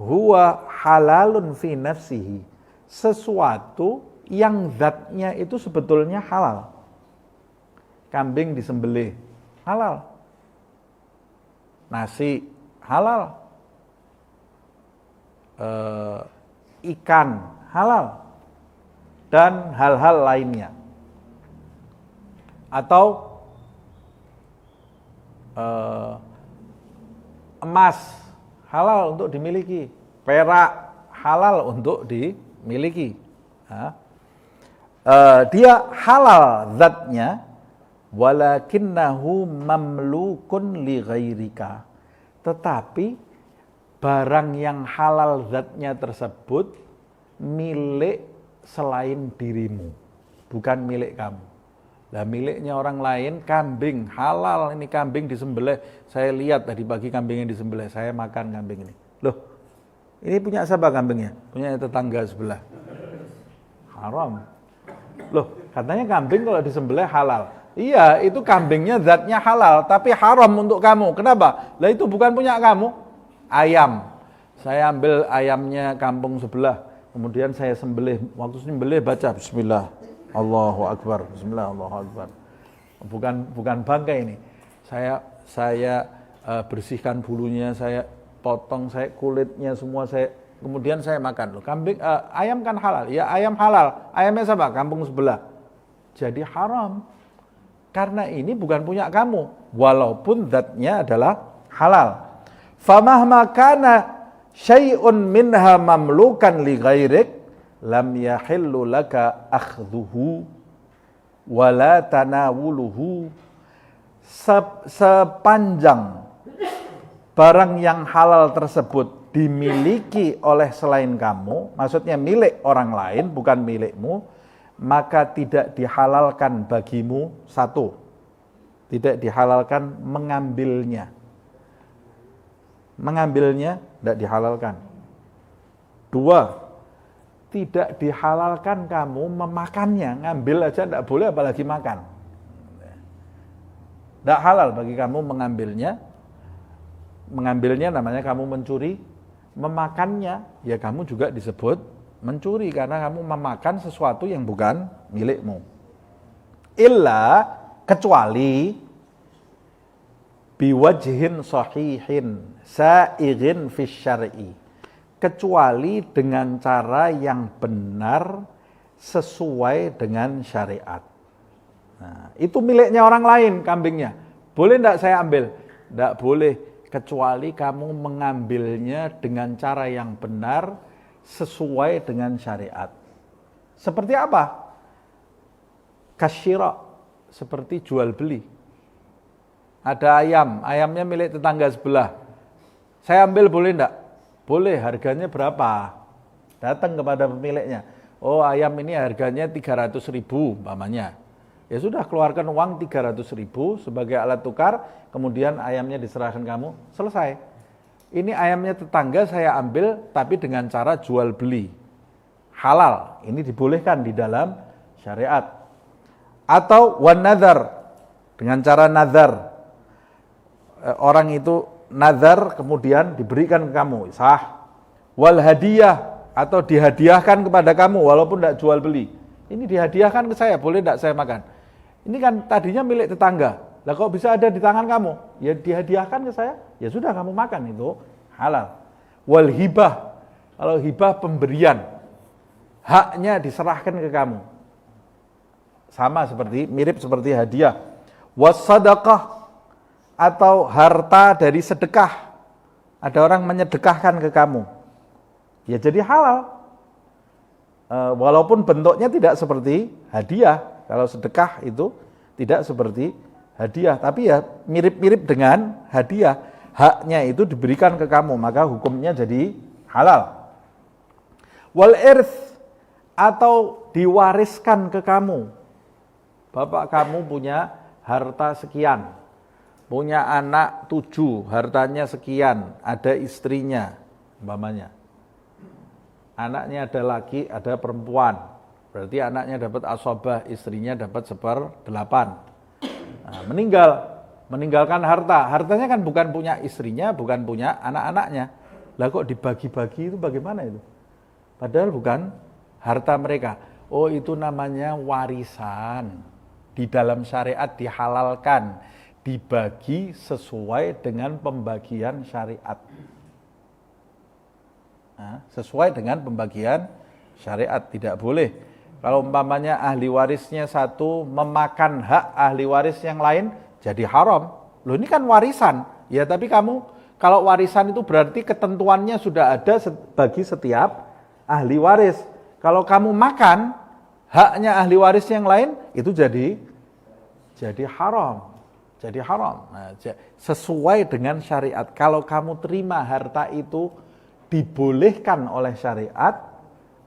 huwa halalun fi nafsihi. Sesuatu yang zatnya itu sebetulnya halal. Kambing disembelih, halal. Nasi, halal. Ikan, halal. Dan hal-hal lainnya. Atau emas, halal untuk dimiliki. Perak, halal untuk dimiliki. Dia halal zatnya, walakinnahu mamlukun li ghairika. Tetapi barang yang halal zatnya tersebut milik selain dirimu, bukan milik kamu. Lah miliknya orang lain, kambing halal, ini kambing disembelih. Saya lihat tadi pagi kambingnya disembelih, saya makan kambing ini. Loh, ini punya siapa kambingnya? Punya tetangga sebelah. Haram. Loh, katanya kambing kalau disembelih halal. Iya, itu kambingnya zatnya halal, tapi haram untuk kamu. Kenapa? Lah itu bukan punya kamu. Ayam. Saya ambil ayamnya kampung sebelah, kemudian saya sembelih. Waktu sembelih baca bismillah, Allahu Akbar, bismillah, Allahu Akbar. Bukan bangkai ini. Saya bersihkan bulunya, saya potong, saya kulitnya semua saya kemudian saya makan. Loh, ayam kan halal. Ya ayam halal. Ayamnya siapa? Kampung sebelah. Jadi haram. Karena ini bukan punya kamu. Walaupun zatnya adalah halal. Famahma kana syai'un minha mamlukan li ghairik lam yahillu laka akhdhuhu wala tanawuluhu. Sepanjang barang yang halal tersebut dimiliki oleh selain kamu, maksudnya milik orang lain bukan milikmu, maka tidak dihalalkan bagimu. Satu, tidak dihalalkan mengambilnya. Mengambilnya tidak dihalalkan. Dua, tidak dihalalkan kamu memakannya. Ngambil aja tidak boleh apalagi makan. Tidak halal bagi kamu mengambilnya. Mengambilnya namanya kamu mencuri. Memakannya ya kamu juga disebut mencuri karena kamu memakan sesuatu yang bukan milikmu. Illa, kecuali biwajhin sahihin sa'irin fis syar'i, kecuali dengan cara yang benar sesuai dengan syariat. Nah, itu miliknya orang lain kambingnya. Boleh enggak saya ambil? Enggak boleh, kecuali kamu mengambilnya dengan cara yang benar sesuai dengan syariat. Seperti apa? Kasyira, seperti jual beli. Ada ayam, ayamnya milik tetangga sebelah. Saya ambil boleh enggak? Boleh, harganya berapa? Datang kepada pemiliknya. Oh, ayam ini harganya 300.000 umpamanya. Ya sudah, keluarkan uang 300.000 sebagai alat tukar, kemudian ayamnya diserahkan kamu, selesai. Ini ayamnya tetangga saya ambil, tapi dengan cara jual beli. Halal, ini dibolehkan di dalam syariat. Atau wan nazar, dengan cara nazar. Orang itu nazar kemudian diberikan ke kamu, sah. Wal hadiah, atau dihadiahkan kepada kamu walaupun tidak jual beli. Ini dihadiahkan ke saya, boleh tidak saya makan? Ini kan tadinya milik tetangga. Lah kok bisa ada di tangan kamu? Ya dihadiahkan ke saya, ya sudah kamu makan, itu halal. Wal hibah, kalau hibah pemberian, haknya diserahkan ke kamu. Sama seperti, mirip seperti hadiah. Was sadaqah, atau harta dari sedekah. Ada orang menyedekahkan ke kamu. Ya jadi halal. Walaupun bentuknya tidak seperti hadiah. Kalau sedekah itu tidak seperti hadiah, tapi ya mirip-mirip dengan hadiah. Haknya itu diberikan ke kamu, maka hukumnya jadi halal. Wal irth, atau diwariskan ke kamu. Bapak kamu punya harta sekian, punya anak 7, hartanya sekian, ada istrinya, umpamanya. Anaknya ada laki, ada perempuan. Berarti anaknya dapat asobah, istrinya dapat 1/8. Nah, meninggalkan harta. Hartanya kan bukan punya istrinya, bukan punya anak-anaknya. Lah kok dibagi-bagi itu bagaimana itu? Padahal bukan harta mereka. Oh, itu namanya warisan. Di dalam syariat dihalalkan, dibagi sesuai dengan pembagian syariat. Nah, sesuai dengan pembagian syariat, tidak boleh. Kalau umpamanya ahli warisnya satu memakan hak ahli waris yang lain, jadi haram. Loh, ini kan warisan. Ya, tapi kamu, kalau warisan itu berarti ketentuannya sudah ada bagi setiap ahli waris. Kalau kamu makan haknya ahli waris yang lain, itu jadi haram. Jadi haram. Nah, sesuai dengan syariat. Kalau kamu terima harta itu dibolehkan oleh syariat,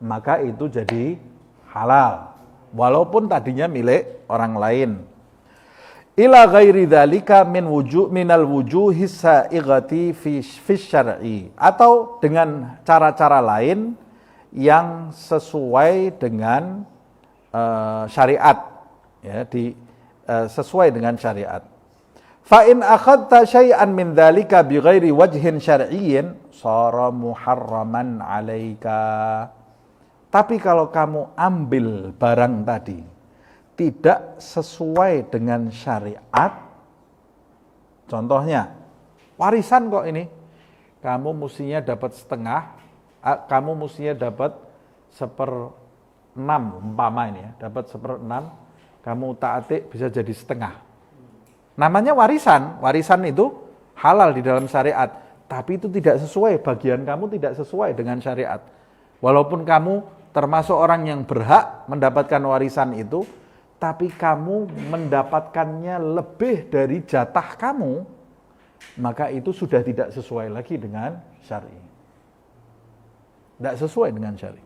maka itu jadi halal, walaupun tadinya milik orang lain. Ila ghairi dzalika minal wujuhi sa'ighati fi syar'i, atau dengan cara-cara lain yang sesuai dengan syariat, ya, sesuai dengan syariat. Fa in akhadta syai'an min dzalika bighairi wajhin syar'iyyin sara muharraman 'alaika. Tapi kalau kamu ambil barang tadi tidak sesuai dengan syariat, contohnya warisan kok ini, kamu mestinya dapat setengah, kamu mestinya dapat 1/6 umpama ini ya, dapat 1/6, kamu utak-atik bisa jadi setengah. Namanya warisan, warisan itu halal di dalam syariat, tapi itu tidak sesuai, bagian kamu tidak sesuai dengan syariat. Walaupun kamu termasuk orang yang berhak mendapatkan warisan itu, tapi kamu mendapatkannya lebih dari jatah kamu, maka itu sudah tidak sesuai lagi dengan syar'i. Tidak sesuai dengan syar'i.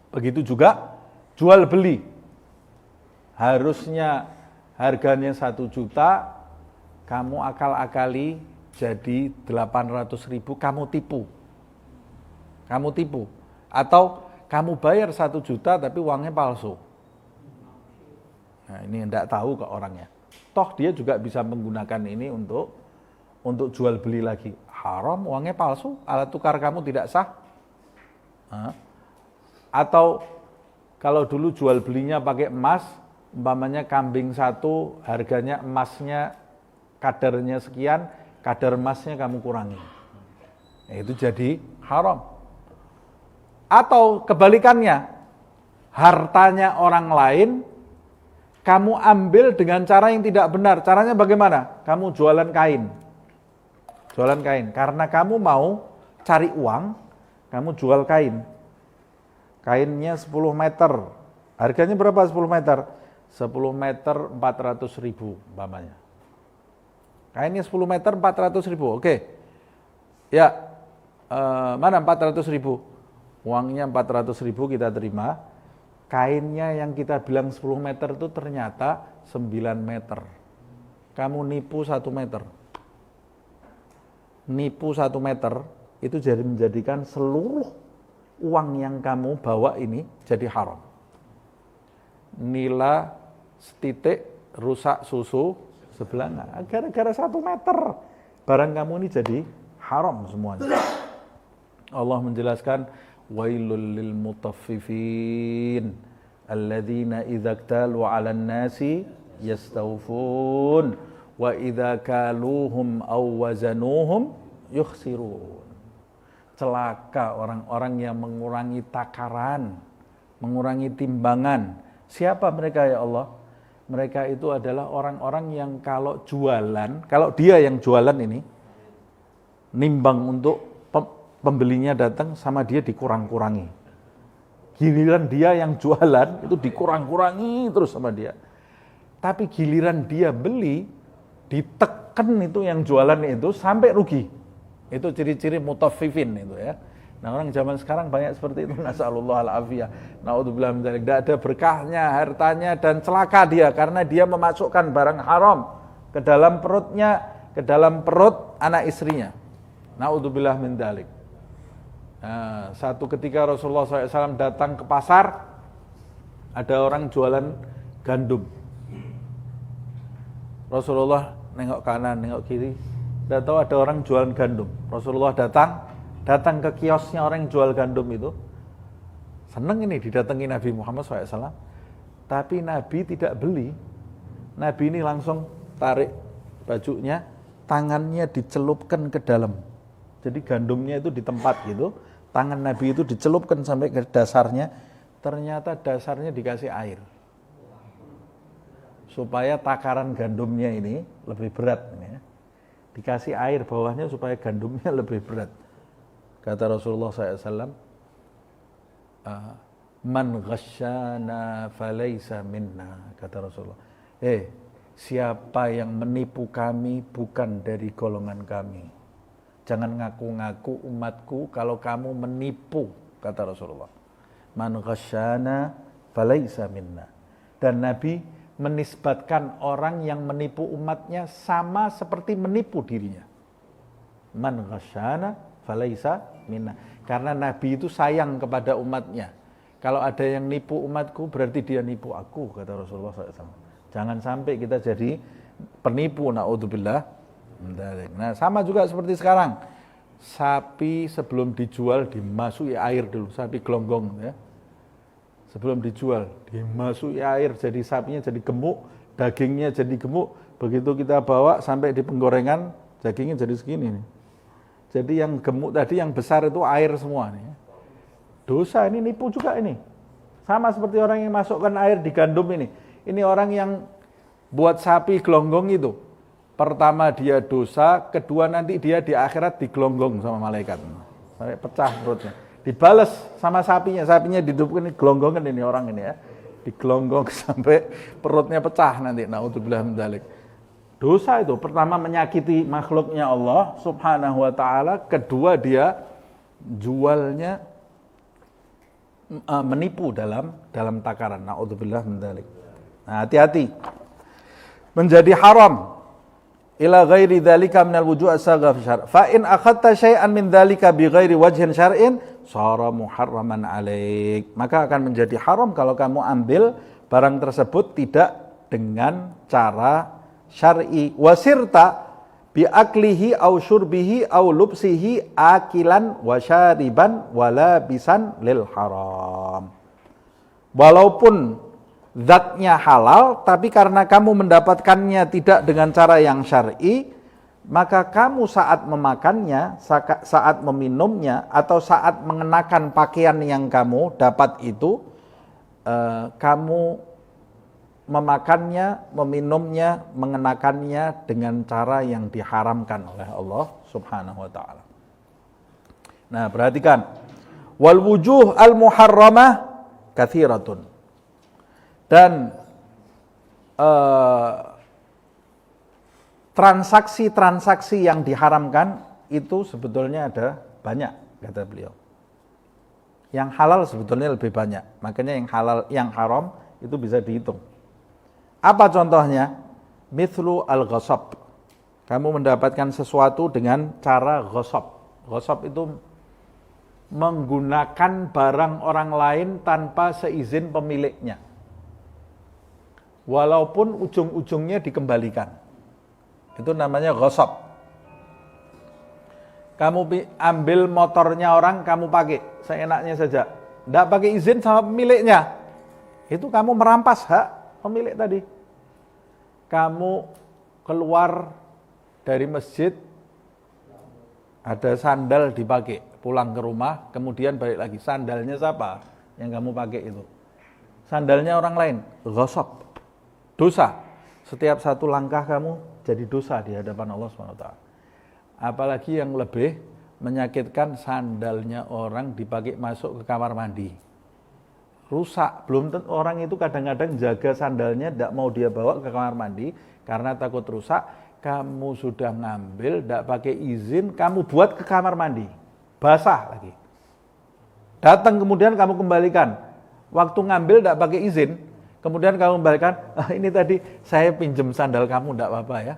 Begitu juga jual beli. Harusnya harganya 1 juta, kamu akal-akali jadi 800.000, kamu tipu. Kamu tipu. Atau kamu bayar 1 juta tapi uangnya palsu. Nah, ini tidak tahu ke orangnya. Toh dia juga bisa menggunakan ini untuk jual beli lagi. Haram, uangnya palsu, alat tukar kamu tidak sah. Atau kalau dulu jual belinya pakai emas, umpamanya kambing 1 harganya emasnya kadarnya sekian, kadar emasnya kamu kurangi. Nah, itu jadi haram. Atau kebalikannya, hartanya orang lain kamu ambil dengan cara yang tidak benar. Caranya bagaimana? Kamu jualan kain. Jualan kain. Karena kamu mau cari uang, kamu jual kain. Kainnya 10 meter. Harganya berapa 10 meter? 10 meter 400.000 umpamanya. Kainnya 10 meter 400.000. Oke. Ya, mana 400.000? Uangnya 400.000 kita terima. Kainnya yang kita bilang 10 meter itu ternyata 9 meter. Kamu nipu 1 meter. Nipu 1 meter itu jadi menjadikan seluruh uang yang kamu bawa ini jadi haram. Nila setitik rusak susu sebelah. Gara-gara 1 meter barang kamu ini jadi haram semuanya. Allah menjelaskan wailul lil mutaffifin alladzina idza iktalu 'alan nasi yastawfun wa idza kaluhum aw wazanuhum yukhsirun. Celaka orang-orang yang mengurangi takaran, mengurangi timbangan. Siapa mereka ya Allah? Mereka itu adalah orang-orang yang kalau jualan, kalau dia yang jualan ini nimbang untuk pembelinya datang sama dia dikurang-kurangi. Giliran dia yang jualan itu dikurang-kurangi terus sama dia. Tapi giliran dia beli, diteken itu yang jualan itu sampai rugi. Itu ciri-ciri mutaffifin itu ya. Nah, orang zaman sekarang banyak seperti itu. Nasallallahu al-afiyah. Naudzubillah min dzalik. Tidak ada berkahnya, hartanya, dan celaka dia karena dia memasukkan barang haram ke dalam perutnya, ke dalam perut anak istrinya. Naudzubillah min dzalik. Nah, satu ketika Rasulullah SAW datang ke pasar, ada orang jualan gandum. Rasulullah nengok kanan, nengok kiri, tidak tahu ada orang jualan gandum. Rasulullah datang ke kiosnya orang yang jual gandum itu. Seneng ini didatangi Nabi Muhammad SAW. Tapi Nabi tidak beli. Nabi ini langsung tarik bajunya, tangannya dicelupkan ke dalam. Jadi gandumnya itu di tempat gitu, tangan Nabi itu dicelupkan sampai ke dasarnya, ternyata dasarnya dikasih air. Supaya takaran gandumnya ini lebih berat. Ya. Dikasih air bawahnya supaya gandumnya lebih berat. Kata Rasulullah SAW, man ghasyana falaysa minna, kata Rasulullah. Siapa yang menipu kami bukan dari golongan kami. Jangan ngaku-ngaku umatku kalau kamu menipu, kata Rasulullah. Man ghasyana falaysa minna. Dan Nabi menisbatkan orang yang menipu umatnya sama seperti menipu dirinya. Man ghasyana falaysa minna. Karena Nabi itu sayang kepada umatnya. Kalau ada yang nipu umatku berarti dia nipu aku, kata Rasulullah SAW. Jangan sampai kita jadi penipu, na'udzubillah. Nah, sama juga seperti sekarang. Sapi sebelum dijual dimasuki air dulu, sapi gelonggong ya. Sebelum dijual dimasuki air, jadi sapinya jadi gemuk, dagingnya jadi gemuk. Begitu kita bawa sampai di penggorengan, dagingnya jadi segini nih. Jadi yang gemuk tadi, yang besar itu air semua nih. Dosa ini nipu juga ini. Sama seperti orang yang masukkan air di gandum ini. Ini orang yang buat sapi gelonggong itu. Pertama dia dosa, kedua nanti dia di akhirat digelonggong sama malaikat. Sampai pecah perutnya. Dibales sama sapinya dihidupkan, gelonggongan ini orang ini ya. Digelonggong sampai perutnya pecah nanti. Naudzubillah min dzalik. Dosa itu pertama menyakiti makhluknya Allah Subhanahu wa taala, kedua dia jualnya menipu dalam takaran. Naudzubillah min dzalik. Nah, hati-hati. Menjadi haram ila ghairi dzalika minal wuju' as-saghah fi syar'. Fa in akhadta syai'an min dzalika bi ghairi wajhin syar'in sara muharraman 'alaik. Maka akan menjadi haram kalau kamu ambil barang tersebut tidak dengan cara syar'i. Wasirta bi aklihi au syurbihi au lubsihi akilan wa syariban wala bisan lil haram. Walaupun zatnya halal, tapi karena kamu mendapatkannya tidak dengan cara yang syar'i, maka kamu saat memakannya, saat meminumnya, atau saat mengenakan pakaian yang kamu dapat itu, kamu memakannya, meminumnya, mengenakannya dengan cara yang diharamkan oleh Allah Subhanahu wa taala. Nah, perhatikan. Wal wujuh al muharramah katsiratun. Dan transaksi-transaksi yang diharamkan itu sebetulnya ada banyak, kata beliau. Yang halal sebetulnya lebih banyak. Makanya yang halal, yang haram itu bisa dihitung. Apa contohnya? Mithlu al-ghasab. Kamu mendapatkan sesuatu dengan cara ghasab. Ghasab itu menggunakan barang orang lain tanpa seizin pemiliknya. Walaupun ujung-ujungnya dikembalikan. Itu namanya ghasab. Kamu ambil motornya orang, kamu pakai seenaknya saja. Tidak pakai izin sama pemiliknya. Itu kamu merampas hak pemilik tadi. Kamu keluar dari masjid, ada sandal dipakai, pulang ke rumah, kemudian balik lagi. Sandalnya siapa yang kamu pakai itu? Sandalnya orang lain, ghasab. Dosa. Setiap satu langkah kamu jadi dosa di hadapan Allah SWT. Apalagi yang lebih menyakitkan, sandalnya orang dipakai masuk ke kamar mandi. Rusak. Belum tentu orang itu kadang-kadang jaga sandalnya, tidak mau dia bawa ke kamar mandi karena takut rusak. Kamu sudah ngambil, tidak pakai izin, kamu buat ke kamar mandi. Basah lagi. Datang kemudian kamu kembalikan. Waktu ngambil tidak pakai izin, kemudian kamu kembalikan, ini tadi saya pinjam sandal kamu, tidak apa-apa ya.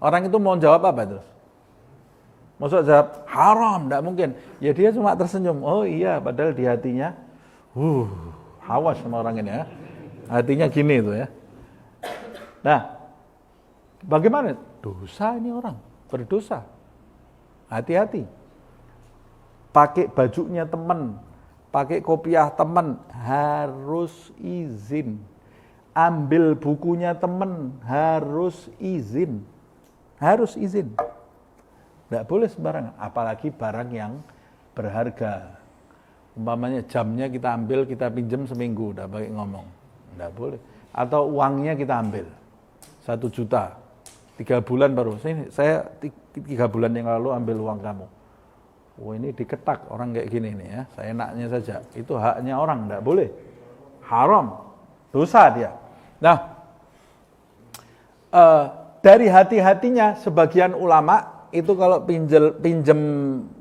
Orang itu mau jawab apa terus? Maksud jawab, haram, tidak mungkin. Ya dia cuma tersenyum, oh iya, padahal di hatinya, awas sama orang ini ya. Hatinya gini itu ya. Nah, bagaimana? Dosa ini orang, berdosa. Hati-hati. Pakai bajunya teman, pakai kopiah teman, harus izin. Ambil bukunya teman, harus izin. Harus izin. Tidak boleh sembarangan, apalagi barang yang berharga. Umpamanya jamnya kita ambil, kita pinjam seminggu, tidak pakai ngomong. Tidak boleh. Atau uangnya kita ambil, 1 juta. 3 bulan baru, saya 3 bulan yang lalu ambil uang kamu. Oh ini diketak orang kayak gini nih ya, saya enaknya saja. Itu haknya orang, tidak boleh. Haram, dosa dia. Nah, dari hati-hatinya sebagian ulama itu kalau pinjem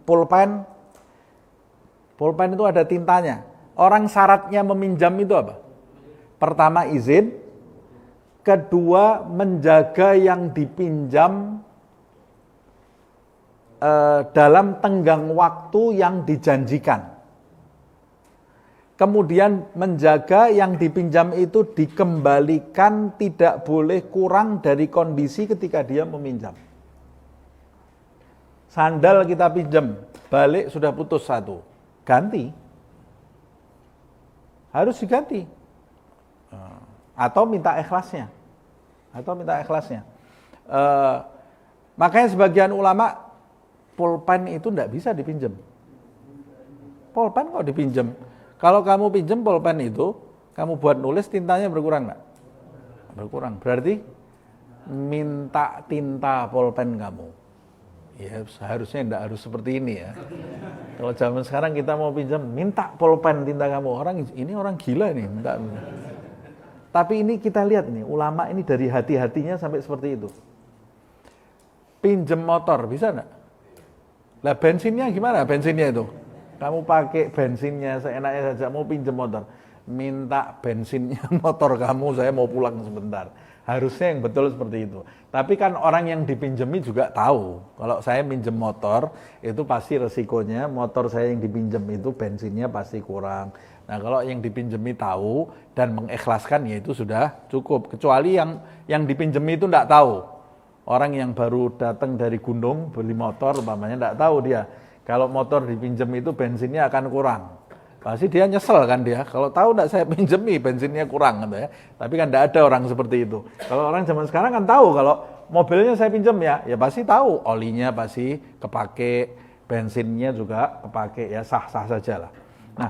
pulpen itu ada tintanya. Orang syaratnya meminjam itu apa? Pertama izin, kedua menjaga yang dipinjam dalam tenggang waktu yang dijanjikan. Kemudian menjaga yang dipinjam itu dikembalikan, tidak boleh kurang dari kondisi ketika dia meminjam. Sandal kita pinjam, balik sudah putus 1, ganti. Harus diganti. Atau minta ikhlasnya. Makanya sebagian ulama pulpen itu tidak bisa dipinjam. Pulpen kok dipinjam? Kalau kamu pinjam pulpen itu, kamu buat nulis, tintanya berkurang nggak? Berkurang. Berarti minta tinta pulpen kamu. Ya seharusnya tidak harus seperti ini ya. Kalau zaman sekarang kita mau pinjam, minta pulpen tinta kamu. Ini orang gila nih, minta. Tapi ini kita lihat nih, ulama ini dari hati-hatinya sampai seperti itu. Pinjam motor, bisa enggak? Lah bensinnya gimana bensinnya itu? Kamu pakai bensinnya seenaknya saja, mau pinjam motor. Minta bensinnya motor kamu, saya mau pulang sebentar. Harusnya yang betul seperti itu. Tapi kan orang yang dipinjemi juga tahu. Kalau saya minjem motor, itu pasti resikonya motor saya yang dipinjem itu bensinnya pasti kurang. Nah kalau yang dipinjemi tahu dan mengikhlaskan ya itu sudah cukup. Kecuali yang dipinjemi itu tidak tahu. Orang yang baru datang dari gunung beli motor umpamanya tidak tahu dia. Kalau motor dipinjem itu bensinnya akan kurang. Pasti dia nyesel kan dia. Kalau tahu tidak saya pinjemi bensinnya kurang gitu ya. Tapi kan tidak ada orang seperti itu. Kalau orang zaman sekarang kan tahu kalau mobilnya saya pinjam ya pasti tahu. Olinya pasti kepake, bensinnya juga kepake ya sah-sah saja lah. Nah,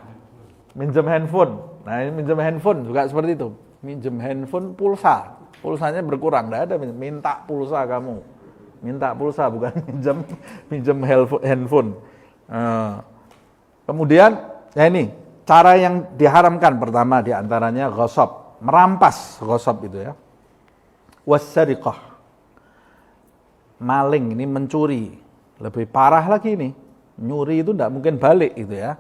minjem handphone. Nah, ini minjem handphone juga seperti itu. Minjem handphone pulsa. Pulsanya berkurang, tidak ada minta pulsa kamu. Minta pulsa bukan minjem handphone. Kemudian ya ini, cara yang diharamkan pertama diantaranya ghasab, merampas ghasab itu ya. Wassariqah, maling, ini mencuri. Lebih parah lagi ini, nyuri itu tidak mungkin balik itu ya.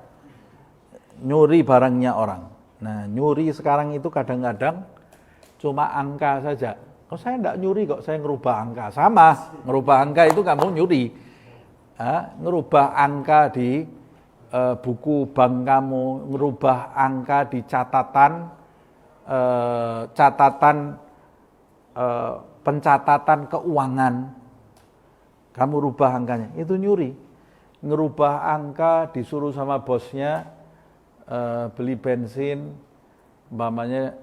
Nyuri barangnya orang. Nah nyuri sekarang itu kadang-kadang cuma angka saja. Oh saya tidak nyuri kok, saya ngerubah angka. Sama, ngerubah angka itu kamu nyuri. Ngerubah angka di buku bank kamu, ngerubah angka di pencatatan keuangan, kamu rubah angkanya, itu nyuri. Ngerubah angka disuruh sama bosnya beli bensin, umpamanya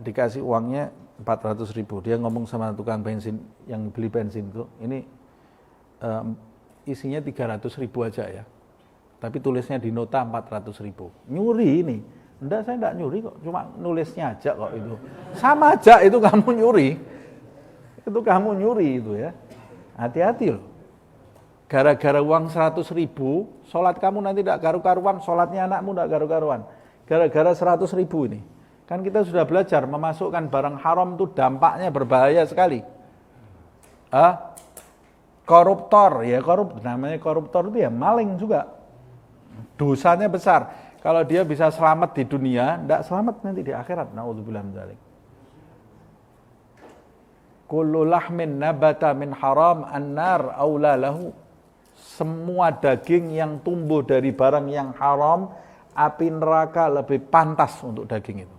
dikasih uangnya 400.000, dia ngomong sama tukang bensin yang beli bensin itu, ini isinya 300.000 aja ya. Tapi tulisnya di nota 400.000. Nyuri ini. Enggak, saya enggak nyuri kok. Cuma nulisnya aja kok itu. Sama aja itu kamu nyuri. Itu kamu nyuri itu ya. Hati-hati loh. Gara-gara uang 100.000, sholat kamu nanti enggak karu-karuan, sholatnya anakmu enggak karu-karuan. Gara-gara 100.000 ini. Kan kita sudah belajar memasukkan barang haram itu dampaknya berbahaya sekali. Koruptor, ya namanya koruptor itu ya maling juga. Dosanya besar. Kalau dia bisa selamat di dunia, tidak selamat nanti di akhirat. Na'udzubillah min dzalik. Kullu lahmin nabata min haram an-nar aula lahu. Semua daging yang tumbuh dari barang yang haram, api neraka lebih pantas untuk daging itu.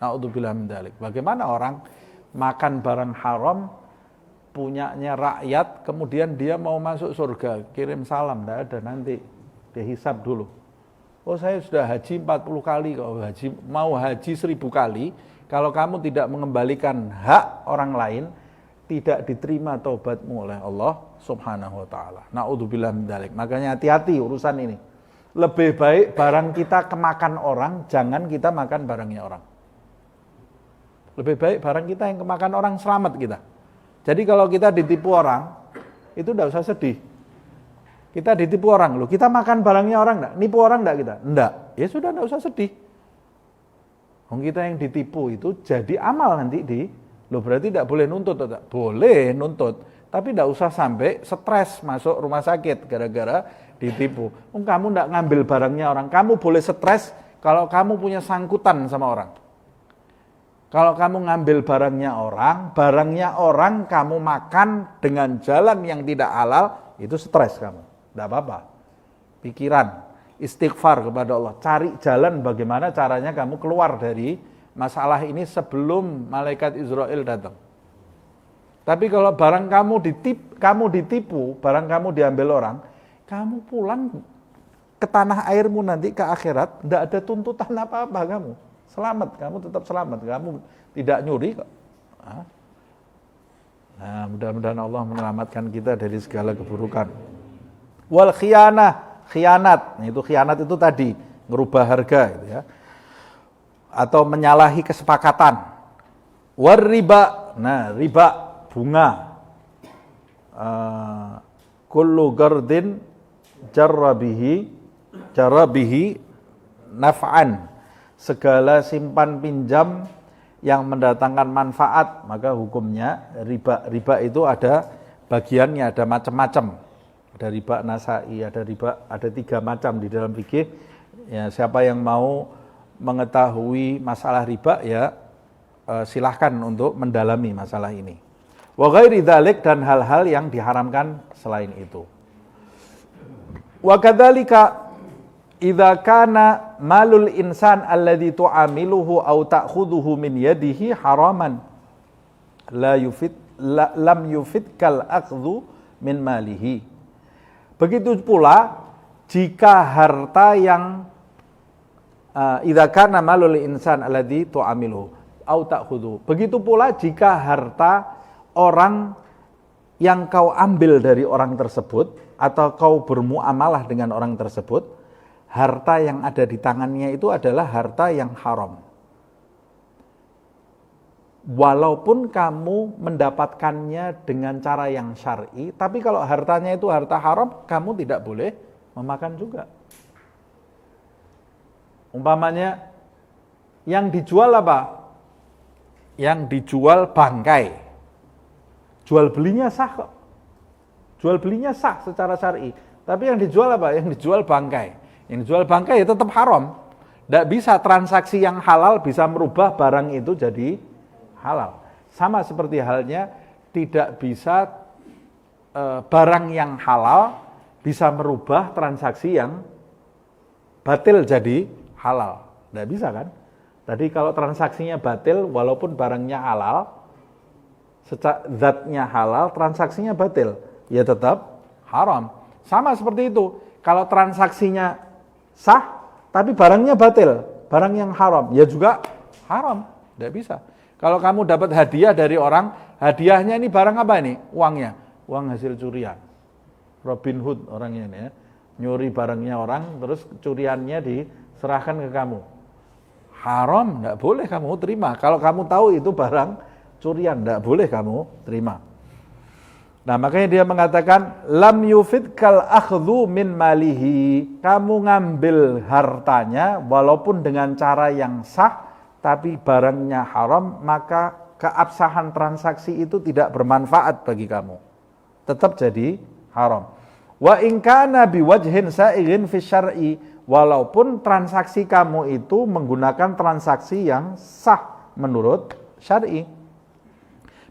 Na'udzubillah min dzalik. Bagaimana orang makan barang haram, punyanya rakyat, kemudian dia mau masuk surga, kirim salam, tidak ada nanti. Dia hisab dulu. Oh saya sudah haji 40 kali, kalau mau haji 1000 kali, kalau kamu tidak mengembalikan hak orang lain, tidak diterima taubatmu oleh Allah Subhanahu wa taala. Na'udzubillah min dzalik. Makanya hati-hati urusan ini. Lebih baik barang kita kemakan orang, jangan kita makan barangnya orang. Lebih baik barang kita yang kemakan orang, selamat kita. Jadi kalau kita ditipu orang, itu tidak usah sedih. Kita ditipu orang, loh kita makan barangnya orang enggak? Nipu orang enggak kita? Enggak. Ya sudah, enggak usah sedih. Kita yang ditipu itu jadi amal nanti berarti tidak boleh nuntut, tidak? Boleh nuntut, tapi tidak usah sampai stres masuk rumah sakit gara-gara ditipu. Kamu enggak ngambil barangnya orang, kamu boleh stres kalau kamu punya sangkutan sama orang. Kalau kamu ngambil barangnya orang kamu makan dengan jalan yang tidak halal, itu stres kamu. Tidak apa-apa. Pikiran, istighfar kepada Allah. Cari jalan bagaimana caranya kamu keluar dari masalah ini sebelum malaikat Israel datang. Tapi kalau barang kamu ditipu, barang kamu diambil orang, kamu pulang ke tanah airmu nanti ke akhirat, tidak ada tuntutan apa-apa kamu. Selamat, kamu tetap selamat. Kamu tidak nyuri kok. Nah, mudah-mudahan Allah menyelamatkan kita dari segala keburukan. Wal khianat. Nah, itu khianat itu tadi merubah harga gitu ya. Atau menyalahi kesepakatan. War riba. Nah, riba bunga. Kullu gardin jarabihi naf'an. Segala simpan pinjam yang mendatangkan manfaat, maka hukumnya riba. Riba itu ada bagiannya, ada macam-macam. Ada riba nasai, ada riba, ada 3 macam di dalam fikih. Ya, siapa yang mau mengetahui masalah riba ya silahkan untuk mendalami masalah ini. Wa ghairi dzalik, dan hal-hal yang diharamkan selain itu. Wa kadzalika idza kana malul insan alladhi tu'amiluhu aw ta'khudhuhu min yadihi haraman lam yufidkal akhdhu min malihi. Begitu pula jika harta yang idza kana malul insan alladhi tu'amiluhu aw ta'khudhuhu. Begitu pula jika harta orang yang kau ambil dari orang tersebut atau kau bermuamalah dengan orang tersebut, harta yang ada di tangannya itu adalah harta yang haram. Walaupun kamu mendapatkannya dengan cara yang syar'i, tapi kalau hartanya itu harta haram, kamu tidak boleh memakan juga. Umpamanya, yang dijual apa? Yang dijual bangkai. Jual belinya sah kok. Jual belinya sah secara syar'i. Tapi yang dijual apa? Yang dijual bangkai. Yang dijual bangkai ya tetap haram. Tidak bisa transaksi yang halal bisa merubah barang itu jadi halal. Sama seperti halnya tidak bisa barang yang halal bisa merubah transaksi yang batil jadi halal. Tidak bisa kan? Tadi kalau transaksinya batil walaupun barangnya halal, zatnya halal, transaksinya batil, ya tetap haram. Sama seperti itu. Kalau transaksinya sah, tapi barangnya batil, barang yang haram, ya juga haram, tidak bisa. Kalau kamu dapat hadiah dari orang, hadiahnya ini barang apa ini? Uangnya, uang hasil curian. Robin Hood orangnya ini ya, nyuri barangnya orang, terus curiannya diserahkan ke kamu. Haram, tidak boleh kamu terima. Kalau kamu tahu itu barang curian, tidak boleh kamu terima. Nah, makanya dia mengatakan lam yufidkal akhdhu min malihi. Kamu ngambil hartanya walaupun dengan cara yang sah tapi barangnya haram, maka keabsahan transaksi itu tidak bermanfaat bagi kamu. Tetap jadi haram. Wa in kana biwajhin sa'ighin fi syar'i, walaupun transaksi kamu itu menggunakan transaksi yang sah menurut syar'i.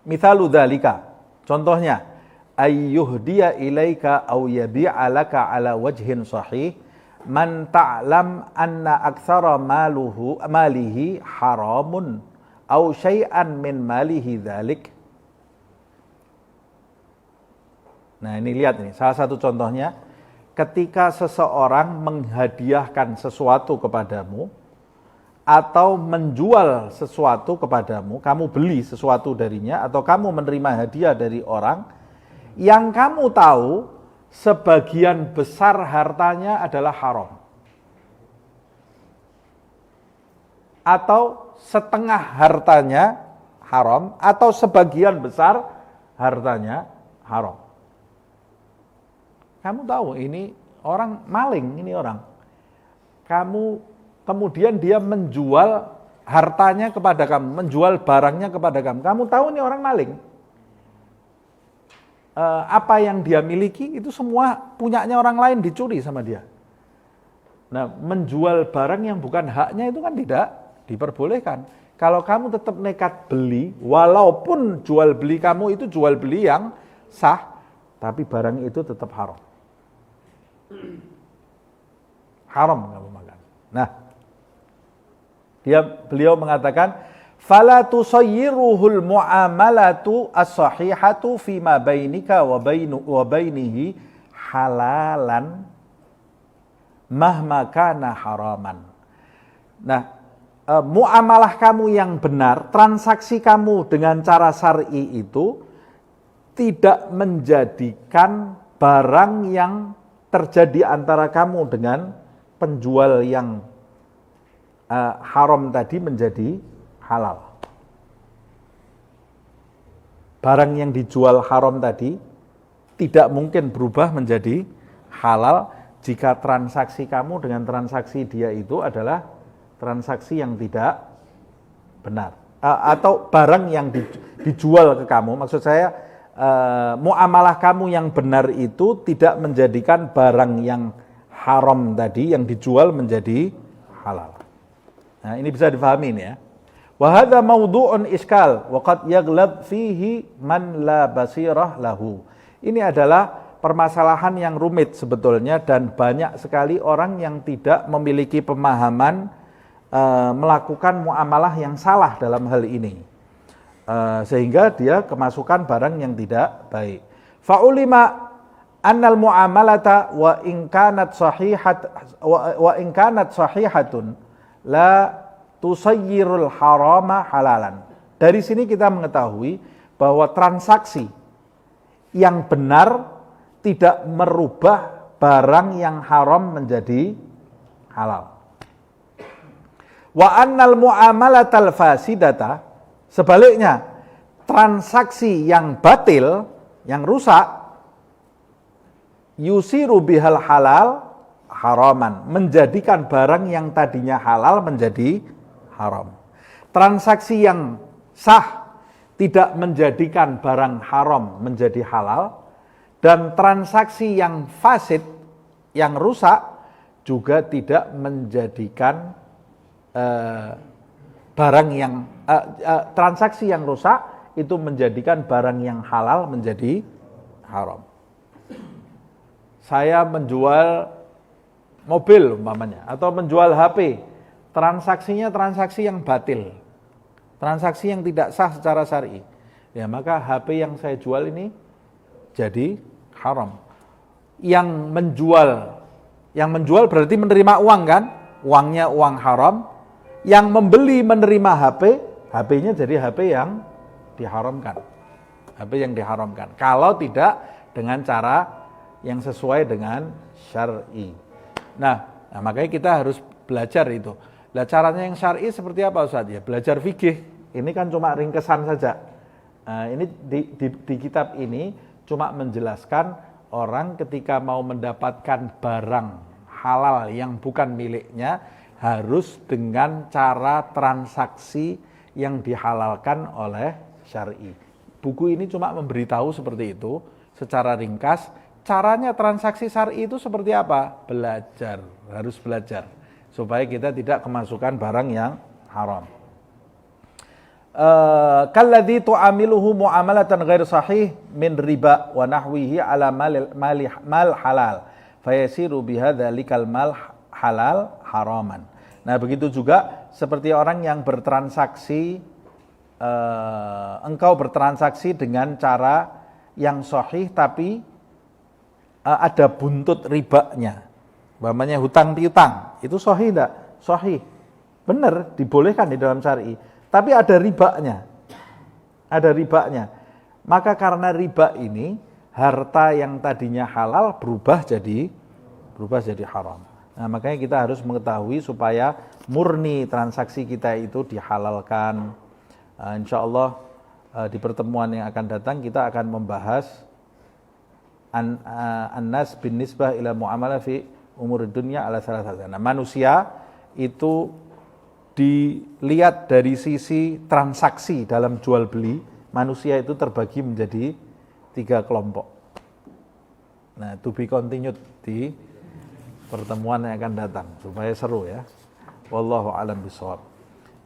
Mithalu dzalika. Contohnya ayyuhdiya ilaika aw yabi'a laka ala wajhin sahih man ta'lam anna aktsara malihi haramun aw syai'an min malihi dzalik. Nah, ini lihat ini salah satu contohnya, ketika seseorang menghadiahkan sesuatu kepadamu atau menjual sesuatu kepadamu, kamu beli sesuatu darinya atau kamu menerima hadiah dari orang yang kamu tahu sebagian besar hartanya adalah haram. Atau setengah hartanya haram, atau sebagian besar hartanya haram. Kamu tahu ini orang maling, ini orang. Kemudian dia menjual hartanya kepada kamu, menjual barangnya kepada kamu. Kamu tahu ini orang maling. Apa yang dia miliki itu semua punyanya orang lain, dicuri sama dia. Nah, menjual barang yang bukan haknya itu kan tidak diperbolehkan. Kalau kamu tetap nekat beli, walaupun jual beli kamu itu jual beli yang sah, tapi barang itu tetap haram. Haram kamu makan. Nah, beliau mengatakan fala tusayyiruhul muamalatu as-sahihatu fima bainika wa bainihi halalan mahma kana haraman. Nah, muamalah kamu yang benar, transaksi kamu dengan cara syar'i itu tidak menjadikan barang yang terjadi antara kamu dengan penjual yang haram tadi menjadi halal. Barang yang dijual haram tadi tidak mungkin berubah menjadi halal jika transaksi kamu dengan transaksi dia itu adalah transaksi yang tidak benar. Atau barang yang dijual ke kamu, maksud saya muamalah kamu yang benar itu tidak menjadikan barang yang haram tadi yang dijual menjadi halal. Nah, ini bisa difahami ini ya. Wa hadza mawdu'un iskal wa qad yaghlab fihi man la basirah lahu. Ini adalah permasalahan yang rumit sebetulnya dan banyak sekali orang yang tidak memiliki pemahaman melakukan muamalah yang salah dalam hal ini. Sehingga dia kemasukan barang yang tidak baik. Fa'ulima annal muamalata wa in kanat sahihatun la tusayyirul harama halalan. Dari sini kita mengetahui bahwa transaksi yang benar tidak merubah barang yang haram menjadi halal. Wa annal muamalatal fasidata, sebaliknya transaksi yang batil, yang rusak, yusiru bihal halal haraman, menjadikan barang yang tadinya halal menjadi haram. Transaksi yang sah tidak menjadikan barang haram menjadi halal, dan transaksi yang fasid, yang rusak juga tidak menjadikan barang yang transaksi yang rusak itu menjadikan barang yang halal menjadi haram. Saya menjual mobil umpamanya atau menjual HP, transaksinya transaksi yang batil, transaksi yang tidak sah secara syar'i, ya maka HP yang saya jual ini jadi haram. Yang menjual berarti menerima uang kan, uangnya uang haram. Yang membeli menerima HP, HP-nya jadi HP yang diharamkan, HP yang diharamkan. Kalau tidak dengan cara yang sesuai dengan syar'i. Nah, makanya kita harus belajar itu. Nah, caranya yang syar'i seperti apa Ustaz? Ya, belajar fikih. Ini kan cuma ringkesan saja. Ini di kitab ini cuma menjelaskan orang ketika mau mendapatkan barang halal yang bukan miliknya harus dengan cara transaksi yang dihalalkan oleh syar'i. Buku ini cuma memberitahu seperti itu secara ringkas. Caranya transaksi syar'i itu seperti apa? Belajar, harus belajar supaya kita tidak kemasukan barang yang haram. Kalladzi tu'amiluhu muamalatan ghair sahih min riba wa nahwihi ala mal halal fayasiru bihadzalikal mal halal haraman. Nah, begitu juga seperti orang yang bertransaksi, engkau bertransaksi dengan cara yang sahih tapi ada buntut ribanya, umpamanya hutang piutang, itu sahih enggak? Sahih, benar, dibolehkan di dalam syar'i, tapi ada ribanya, maka karena riba ini harta yang tadinya halal berubah jadi haram. Nah, makanya kita harus mengetahui supaya murni transaksi kita itu dihalalkan. Insya Allah di pertemuan yang akan datang kita akan membahas an-nas bin nisbah ila muamalah fi umur dunya ala salasah. Nah, manusia itu dilihat dari sisi transaksi dalam jual beli, manusia itu terbagi menjadi 3 kelompok. Nah, to be continued di pertemuan yang akan datang supaya seru ya. Wallahu a'lam bishawab.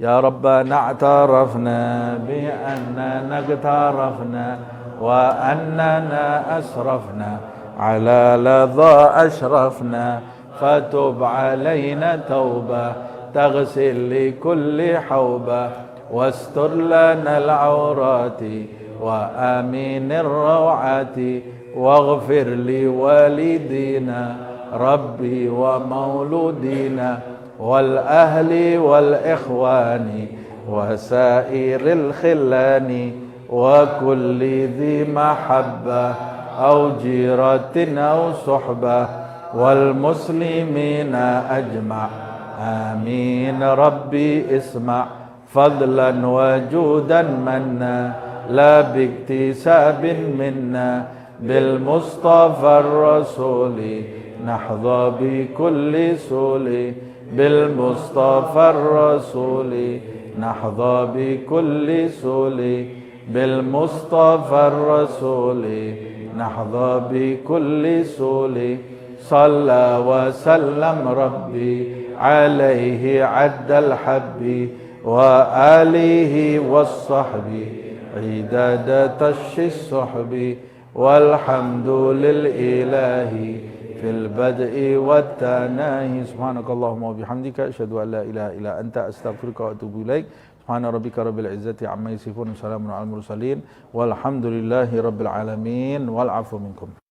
Ya Rabbana a'tarafna bi annana nagtarafna wa annana asrafna ala ladha ashrafna fatub alaina tauba taghsil li kulli hauba wastur lana al-awrati wa aminir rawati waghfir li walidina Rabbi wa mauludina wal ahli wal ikhwani wa sairil khillani wa kulli dhi mahabba aw jiratin aw suhbah والمسلمين أجمع آمين ربي اسمع فضلا وجودا منا لا باكتساب منا بالمصطفى الرسول نحظى بكل سول بالمصطفى الرسول نحظى بكل سول بالمصطفى الرسول نحظى بكل سول صلى وسلم ربي عليه عد الحب وآله والصحب عداد تش الصحب والحمد للإله في البدء والتناهي سبحانك اللهم وبحمدك أشهد أن لا إله إلا أنت أستغفرك وأتوب إليك سبحان ربك رب العزة عما يصفون وسلام على المرسلين والحمد لله رب العالمين والعفو منكم.